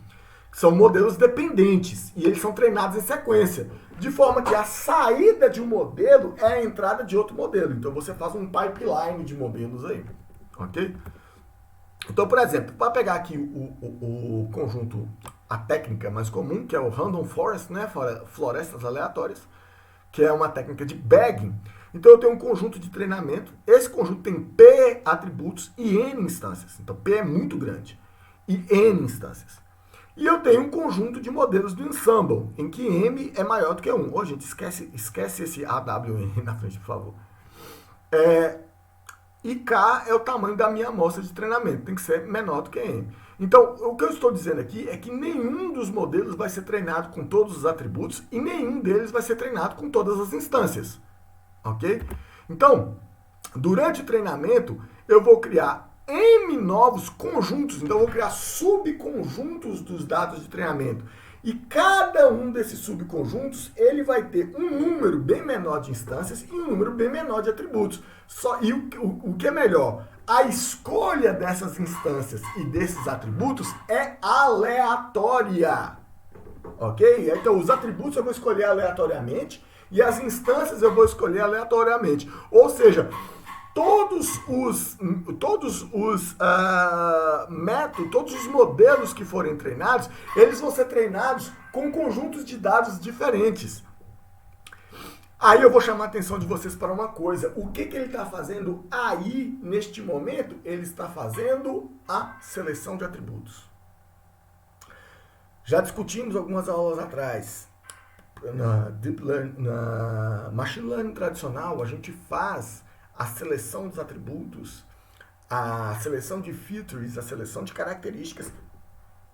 São modelos dependentes e eles são treinados em sequência, de forma que a saída de um modelo é a entrada de outro modelo. Então você faz um pipeline de modelos aí, ok? Então, por exemplo, para pegar aqui o conjunto, a técnica mais comum, que é o Random Forest, né, florestas aleatórias, que é uma técnica de bagging. Então eu tenho um conjunto de treinamento, esse conjunto tem P atributos e N instâncias. Então P é muito grande e N instâncias. E eu tenho um conjunto de modelos do ensemble, em que M é maior do que 1. Ô, gente, esquece esse AWN na frente, por favor. E K é o tamanho da minha amostra de treinamento, tem que ser menor do que M. Então, o que eu estou dizendo aqui é que nenhum dos modelos vai ser treinado com todos os atributos e nenhum deles vai ser treinado com todas as instâncias. Ok? Então, durante o treinamento, eu vou criar M novos conjuntos, então eu vou criar subconjuntos dos dados de treinamento. E cada um desses subconjuntos, ele vai ter um número bem menor de instâncias e um número bem menor de atributos. E o que é melhor? A escolha dessas instâncias e desses atributos é aleatória. Ok? Então, os atributos eu vou escolher aleatoriamente e as instâncias eu vou escolher aleatoriamente. Ou seja, todos os métodos, todos os modelos que forem treinados, eles vão ser treinados com conjuntos de dados diferentes. Aí eu vou chamar a atenção de vocês para uma coisa. O que ele está fazendo aí, neste momento? Ele está fazendo a seleção de atributos. Já discutimos algumas aulas atrás. Na Machine Learning tradicional, a gente faz a seleção dos atributos, a seleção de features, a seleção de características,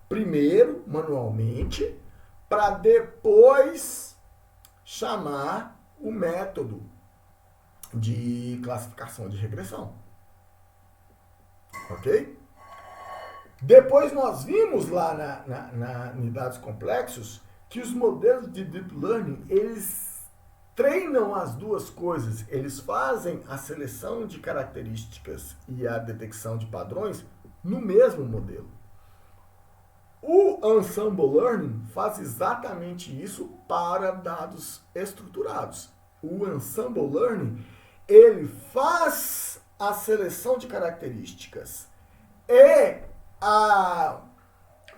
primeiro manualmente, para depois chamar o método de classificação de regressão. Ok? Depois nós vimos lá em dados complexos que os modelos de Deep Learning, eles treinam as duas coisas. Eles fazem a seleção de características e a detecção de padrões no mesmo modelo. O Ensemble Learning faz exatamente isso para dados estruturados. O Ensemble Learning, ele faz a seleção de características e a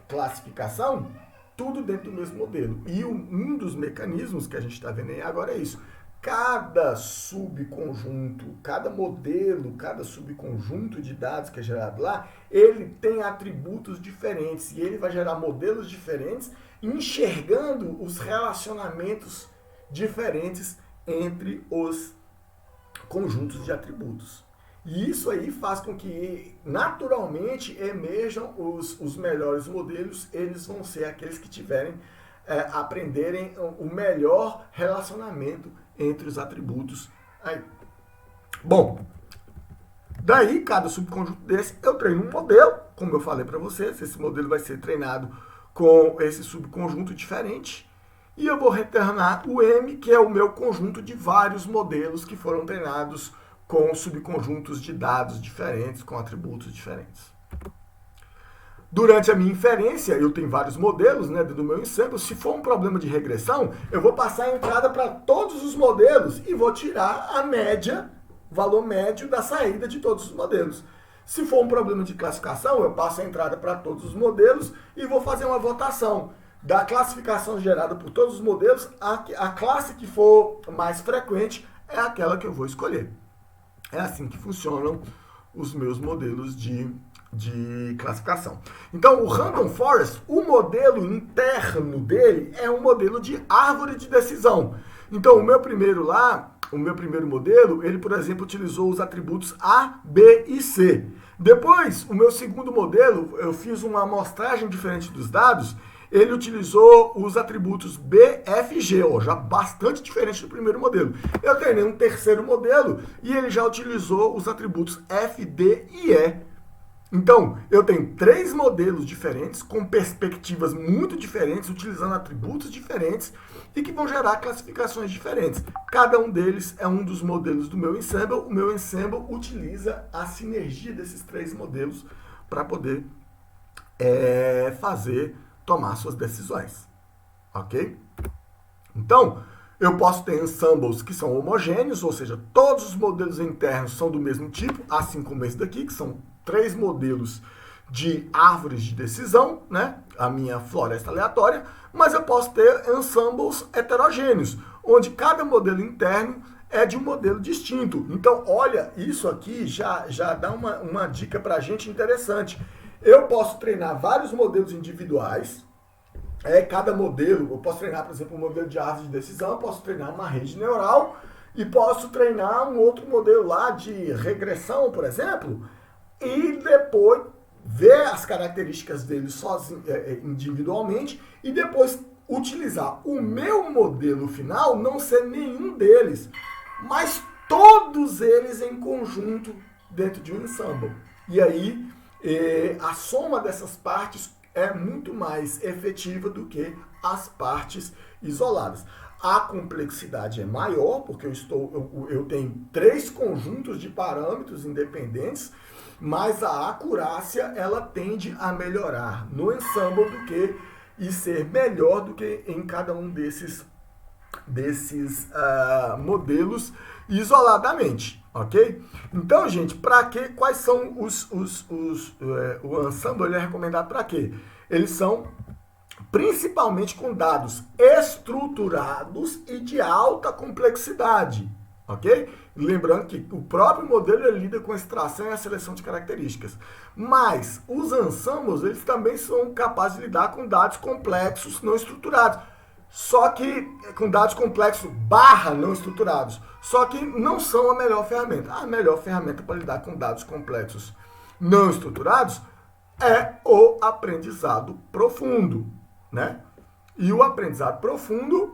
classificação, tudo dentro do mesmo modelo. E um dos mecanismos que a gente está vendo aí agora é isso. Cada subconjunto, cada modelo, cada subconjunto de dados que é gerado lá, ele tem atributos diferentes e ele vai gerar modelos diferentes, enxergando os relacionamentos diferentes entre os conjuntos de atributos. E isso aí faz com que, naturalmente, emerjam os melhores modelos, eles vão ser aqueles que aprenderem o melhor relacionamento entre os atributos. Aí. Bom, Daí, cada subconjunto desse, eu treino um modelo, como eu falei para vocês, esse modelo vai ser treinado com esse subconjunto diferente, e eu vou retornar o M, que é o meu conjunto de vários modelos que foram treinados com subconjuntos de dados diferentes, com atributos diferentes. Durante a minha inferência, eu tenho vários modelos, né, dentro do meu ensemble. Se for um problema de regressão, eu vou passar a entrada para todos os modelos e vou tirar a média, o valor médio da saída de todos os modelos. Se for um problema de classificação, eu passo a entrada para todos os modelos e vou fazer uma votação da classificação gerada por todos os modelos. A classe que for mais frequente é aquela que eu vou escolher. É assim que funcionam os meus modelos de classificação. Então, o Random Forest, o modelo interno dele é um modelo de árvore de decisão. Então, o meu primeiro modelo, ele, por exemplo, utilizou os atributos A, B e C. Depois, o meu segundo modelo, eu fiz uma amostragem diferente dos dados, ele utilizou os atributos B, F e G, já bastante diferente do primeiro modelo. Eu treinei um terceiro modelo e ele já utilizou os atributos F, D e E. Então, eu tenho 3 modelos diferentes, com perspectivas muito diferentes, utilizando atributos diferentes e que vão gerar classificações diferentes. Cada um deles é um dos modelos do meu ensemble. O meu ensemble utiliza a sinergia desses 3 modelos para poder tomar suas decisões. Ok? Então, eu posso ter ensembles que são homogêneos, ou seja, todos os modelos internos são do mesmo tipo, assim como esse daqui, que são 3 modelos de árvores de decisão, né? A minha floresta aleatória, mas eu posso ter ensembles heterogêneos, onde cada modelo interno é de um modelo distinto. Então, olha, isso aqui já dá uma dica para a gente interessante. Eu posso treinar vários modelos individuais. Cada modelo, eu posso treinar, por exemplo, um modelo de árvore de decisão, eu posso treinar uma rede neural e posso treinar um outro modelo lá de regressão, por exemplo, e depois ver as características dele sozinho, individualmente, e depois utilizar o meu modelo final, não ser nenhum deles, mas todos eles em conjunto dentro de um ensemble. E aí, a soma dessas partes é muito mais efetiva do que as partes isoladas. A complexidade é maior, porque eu tenho 3 conjuntos de parâmetros independentes, mas a acurácia ela tende a melhorar no ensemble e ser melhor do que em cada um desses modelos isoladamente, ok? Então, gente, quais são o ensemble ele é recomendado para quê? Eles são principalmente com dados estruturados e de alta complexidade, ok? Lembrando que o próprio modelo ele lida com a extração e a seleção de características. Mas os ensembles, eles também são capazes de lidar com dados complexos não estruturados. Só que com dados complexos / não estruturados. Só que não são a melhor ferramenta. A melhor ferramenta para lidar com dados complexos não estruturados é o aprendizado profundo, né? E o aprendizado profundo,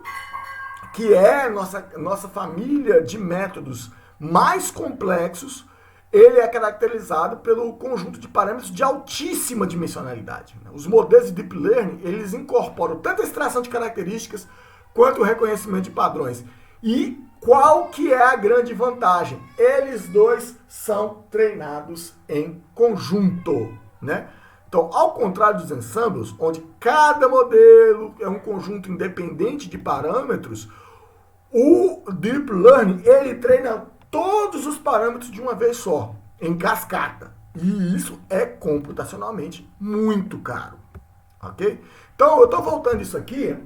que é nossa família de métodos mais complexos, ele é caracterizado pelo conjunto de parâmetros de altíssima dimensionalidade. Os modelos de Deep Learning, eles incorporam tanto a extração de características quanto o reconhecimento de padrões. E qual que é a grande vantagem? Eles dois são treinados em conjunto, né? Então, ao contrário dos ensembles, onde cada modelo é um conjunto independente de parâmetros, o Deep Learning, ele treina todos os parâmetros de uma vez só, em cascata. E isso é computacionalmente muito caro, ok? Então, eu estou voltando isso aqui,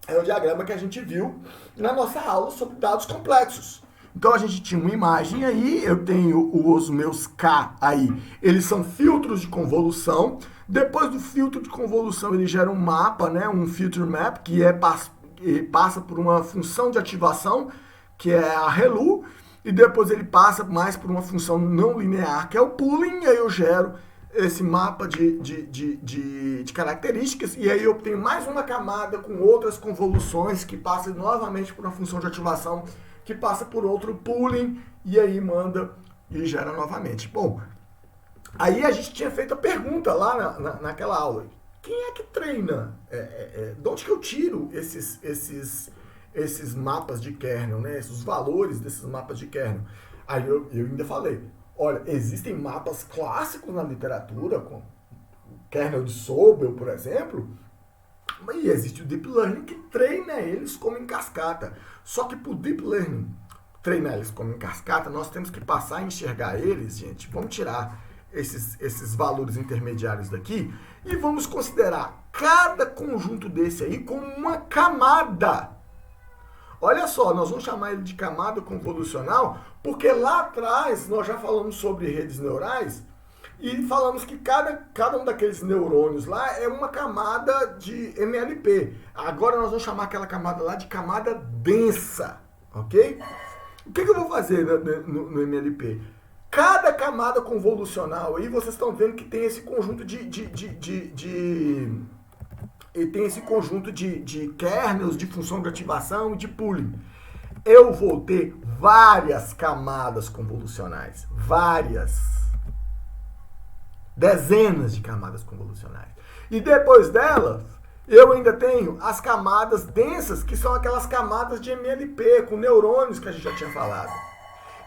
é o diagrama que a gente viu na nossa aula sobre dados complexos. Então, a gente tinha uma imagem aí, eu tenho os meus K aí, eles são filtros de convolução. Depois do filtro de convolução, ele gera um mapa, né, um filter map, que passa por uma função de ativação, que é a ReLU, e depois ele passa mais por uma função não linear, que é o pooling, e aí eu gero esse mapa de características, e aí eu tenho mais uma camada com outras convoluções, que passa novamente por uma função de ativação, que passa por outro pooling, e aí manda e gera novamente. Bom, aí a gente tinha feito a pergunta lá naquela aula. Quem é que treina? De onde que eu tiro esses mapas de kernel, né? Os valores desses mapas de kernel? Aí eu ainda falei, olha, existem mapas clássicos na literatura, como o kernel de Sobel, por exemplo, e existe o Deep Learning que treina eles como em cascata. Só que para o Deep Learning treinar eles como em cascata, nós temos que passar a enxergar eles, gente. Vamos tirar esses valores intermediários daqui e vamos considerar cada conjunto desse aí como uma camada. Olha só, nós vamos chamar ele de camada convolucional, porque lá atrás nós já falamos sobre redes neurais e falamos que cada um daqueles neurônios lá é uma camada de MLP. Agora nós vamos chamar aquela camada lá de camada densa, ok? O que eu vou fazer no MLP? Cada camada convolucional aí, vocês estão vendo que tem esse conjunto tem esse conjunto de kernels, de função de ativação e de pooling. Eu vou ter várias camadas convolucionais. Várias. Dezenas de camadas convolucionais. E depois delas, eu ainda tenho as camadas densas, que são aquelas camadas de MLP, com neurônios que a gente já tinha falado.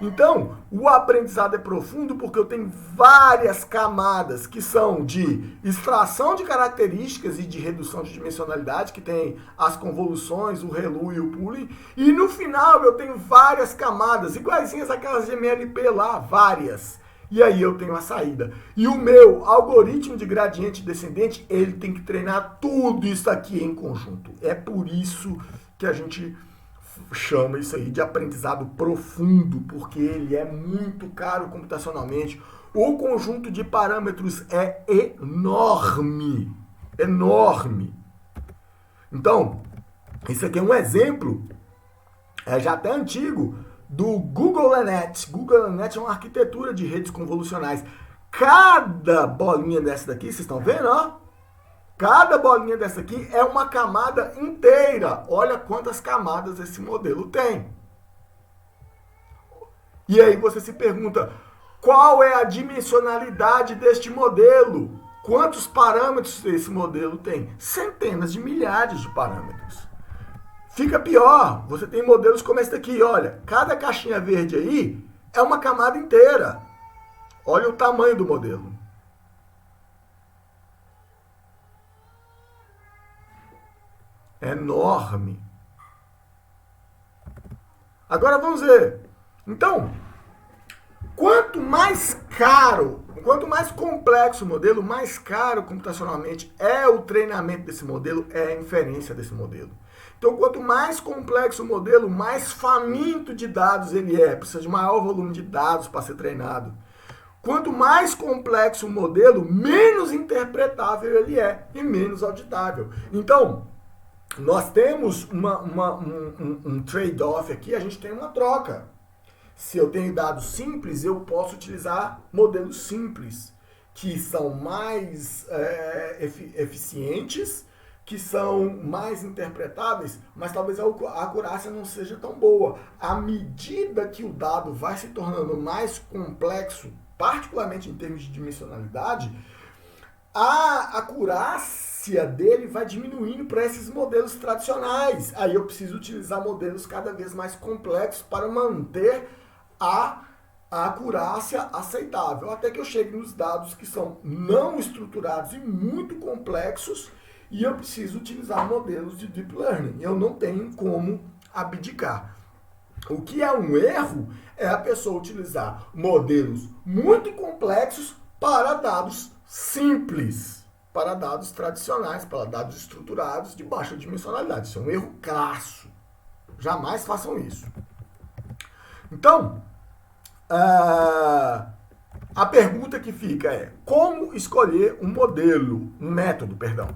Então, o aprendizado é profundo porque eu tenho várias camadas que são de extração de características e de redução de dimensionalidade, que tem as convoluções, o ReLU e o pooling. E no final eu tenho várias camadas, iguaizinhas aquelas de MLP lá, várias. E aí eu tenho a saída. E o meu algoritmo de gradiente descendente, ele tem que treinar tudo isso aqui em conjunto. É por isso que a gente chama isso aí de aprendizado profundo, porque ele é muito caro computacionalmente. O conjunto de parâmetros é enorme. Enorme. Então, isso aqui é um exemplo, já até antigo, do GoogleNet. GoogleNet é uma arquitetura de redes convolucionais. Cada bolinha dessa daqui, vocês estão vendo, ó? Cada bolinha dessa aqui é uma camada inteira. Olha quantas camadas esse modelo tem. E aí você se pergunta, qual é a dimensionalidade deste modelo? Quantos parâmetros esse modelo tem? Centenas de milhares de parâmetros. Fica pior, você tem modelos como esse daqui, olha. Cada caixinha verde aí é uma camada inteira. Olha o tamanho do modelo. É enorme. Agora vamos ver. Então, quanto mais caro, quanto mais complexo o modelo, mais caro computacionalmente é o treinamento desse modelo, é a inferência desse modelo. Então, quanto mais complexo o modelo, mais faminto de dados ele é. Precisa de maior volume de dados para ser treinado. Quanto mais complexo o modelo, menos interpretável ele é e menos auditável. Então, nós temos um trade-off aqui, a gente tem uma troca. Se eu tenho dados simples, eu posso utilizar modelos simples, que são mais eficientes, que são mais interpretáveis, mas talvez a acurácia não seja tão boa. À medida que o dado vai se tornando mais complexo, particularmente em termos de dimensionalidade, a acurácia dele vai diminuindo para esses modelos tradicionais. Aí eu preciso utilizar modelos cada vez mais complexos para manter a acurácia aceitável, até que eu chegue nos dados que são não estruturados e muito complexos, e eu preciso utilizar modelos de Deep Learning. Eu não tenho como abdicar. O que é um erro é a pessoa utilizar modelos muito complexos para dados simples, para dados tradicionais, para dados estruturados de baixa dimensionalidade. Isso é um erro crasso. Jamais façam isso. Então, a pergunta que fica é: como escolher um modelo, um método, perdão?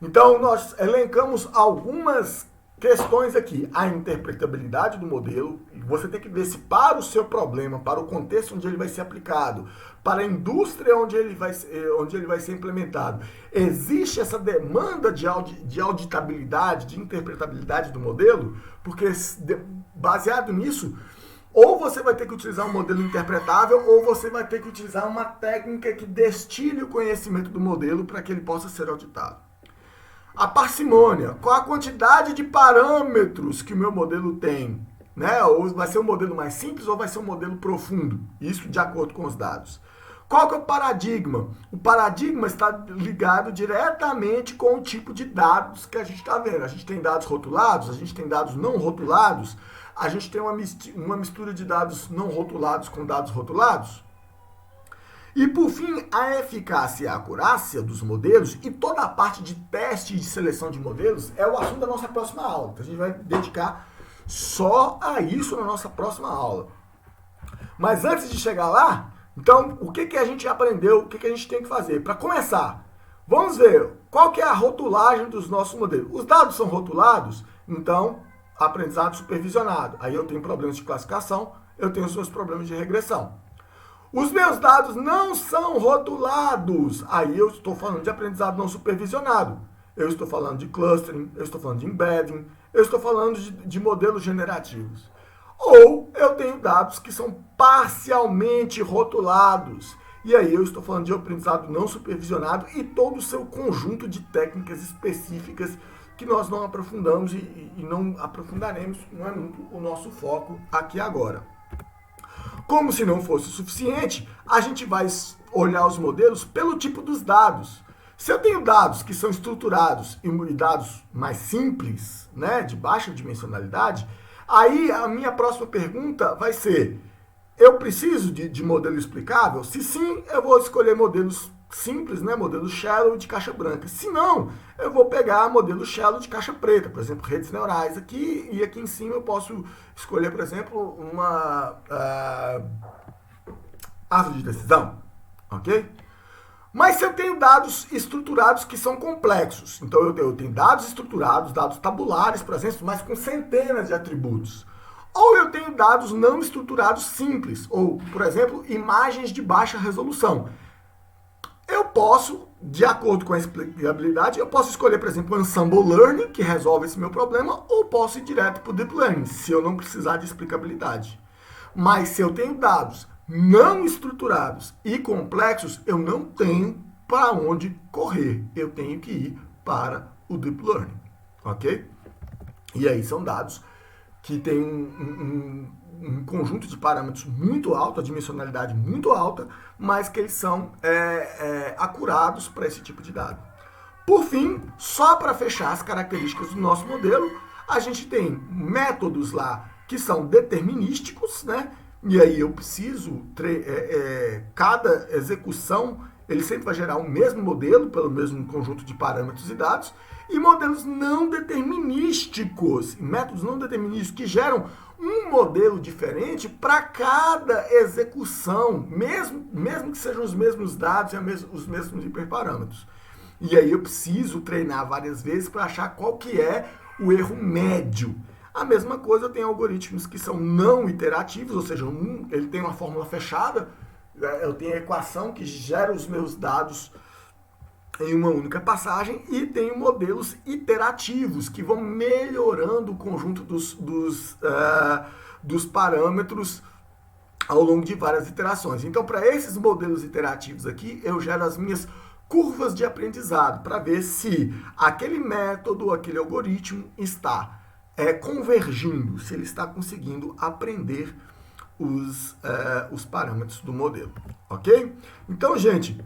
Então, nós elencamos algumas questões aqui. A interpretabilidade do modelo. Você tem que ver se para o seu problema, para o contexto onde ele vai ser aplicado, para a indústria onde ele vai ser implementado, existe essa demanda de auditabilidade, de interpretabilidade do modelo, porque baseado nisso, ou você vai ter que utilizar um modelo interpretável, ou você vai ter que utilizar uma técnica que destile o conhecimento do modelo para que ele possa ser auditado. A parcimônia, qual a quantidade de parâmetros que o meu modelo tem? Né? Ou vai ser um modelo mais simples ou vai ser um modelo profundo? Isso de acordo com os dados. Qual que é o paradigma? O paradigma está ligado diretamente com o tipo de dados que a gente está vendo. A gente tem dados rotulados, a gente tem dados não rotulados, a gente tem uma mistura de dados não rotulados com dados rotulados. E, por fim, a eficácia e a acurácia dos modelos e toda a parte de teste e de seleção de modelos é o assunto da nossa próxima aula. Então, a gente vai dedicar só a isso na nossa próxima aula. Mas antes de chegar lá, então, o que a gente aprendeu, o que a gente tem que fazer? Para começar, vamos ver qual que é a rotulagem dos nossos modelos. Os dados são rotulados, então, aprendizado supervisionado. Aí eu tenho problemas de classificação, eu tenho os meus problemas de regressão. Os meus dados não são rotulados. Aí eu estou falando de aprendizado não supervisionado. Eu estou falando de clustering, eu estou falando de embedding, eu estou falando de modelos generativos. Ou eu tenho dados que são parcialmente rotulados. E aí eu estou falando de aprendizado não supervisionado e todo o seu conjunto de técnicas específicas que nós não aprofundamos e não aprofundaremos, não é muito o nosso foco aqui agora. Como se não fosse o suficiente, a gente vai olhar os modelos pelo tipo dos dados. Se eu tenho dados que são estruturados e dados mais simples, né, de baixa dimensionalidade, aí a minha próxima pergunta vai ser, eu preciso de modelo explicável? Se sim, eu vou escolher modelos simples, né, modelo shallow de caixa branca. Se não, eu vou pegar modelo shallow de caixa preta, por exemplo, redes neurais aqui, e aqui em cima eu posso escolher, por exemplo, uma árvore de decisão, ok? Mas se eu tenho dados estruturados que são complexos, então eu tenho dados estruturados, dados tabulares, por exemplo, mas com centenas de atributos. Ou eu tenho dados não estruturados simples, ou, por exemplo, imagens de baixa resolução. Eu posso, de acordo com a explicabilidade, eu posso escolher, por exemplo, o Ensemble Learning, que resolve esse meu problema, ou posso ir direto para o Deep Learning, se eu não precisar de explicabilidade. Mas se eu tenho dados não estruturados e complexos, eu não tenho para onde correr. Eu tenho que ir para o Deep Learning, ok? E aí são dados que têm um conjunto de parâmetros muito alto, a dimensionalidade muito alta, mas que eles são acurados para esse tipo de dado. Por fim, só para fechar as características do nosso modelo, a gente tem métodos lá que são determinísticos, né? E aí eu preciso, cada execução, ele sempre vai gerar o mesmo modelo, pelo mesmo conjunto de parâmetros e dados, e modelos não determinísticos, métodos não determinísticos que geram um modelo diferente para cada execução, mesmo que sejam os mesmos dados e os mesmos hiperparâmetros. E aí eu preciso treinar várias vezes para achar qual que é o erro médio. A mesma coisa, eu tenho algoritmos que são não iterativos, ou seja, ele tem uma fórmula fechada, eu tenho a equação que gera os meus dados em uma única passagem, e tenho modelos iterativos que vão melhorando o conjunto dos parâmetros ao longo de várias iterações. Então, para esses modelos iterativos aqui, eu gero as minhas curvas de aprendizado para ver se aquele método, aquele algoritmo está convergindo, se ele está conseguindo aprender os parâmetros do modelo, ok? Então, gente,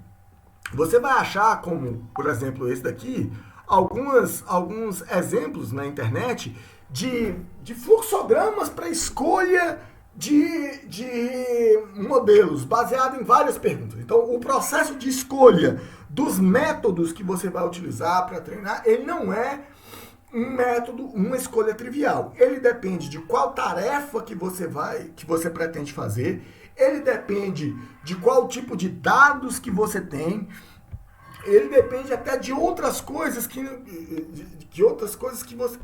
você vai achar, como, por exemplo, esse daqui, alguns exemplos na internet de fluxogramas para escolha de modelos, baseado em várias perguntas. Então, o processo de escolha dos métodos que você vai utilizar para treinar, ele não é um método, uma escolha trivial. Ele depende de qual tarefa que você pretende fazer, ele depende de qual tipo de dados que você tem, ele depende até de outras coisas que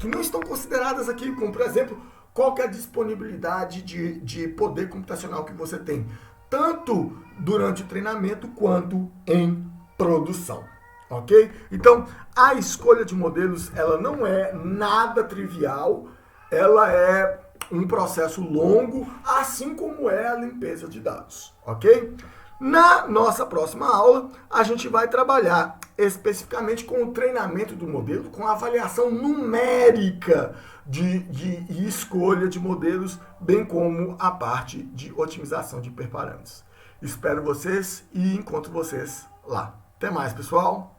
não estão consideradas aqui, como, por exemplo, qual que é a disponibilidade de poder computacional que você tem, tanto durante o treinamento quanto em produção. Ok? Então, a escolha de modelos, ela não é nada trivial, ela é um processo longo, assim como é a limpeza de dados, ok? Na nossa próxima aula, a gente vai trabalhar especificamente com o treinamento do modelo, com a avaliação numérica de escolha de modelos, bem como a parte de otimização de hiperparâmetros. Espero vocês e encontro vocês lá. Até mais, pessoal!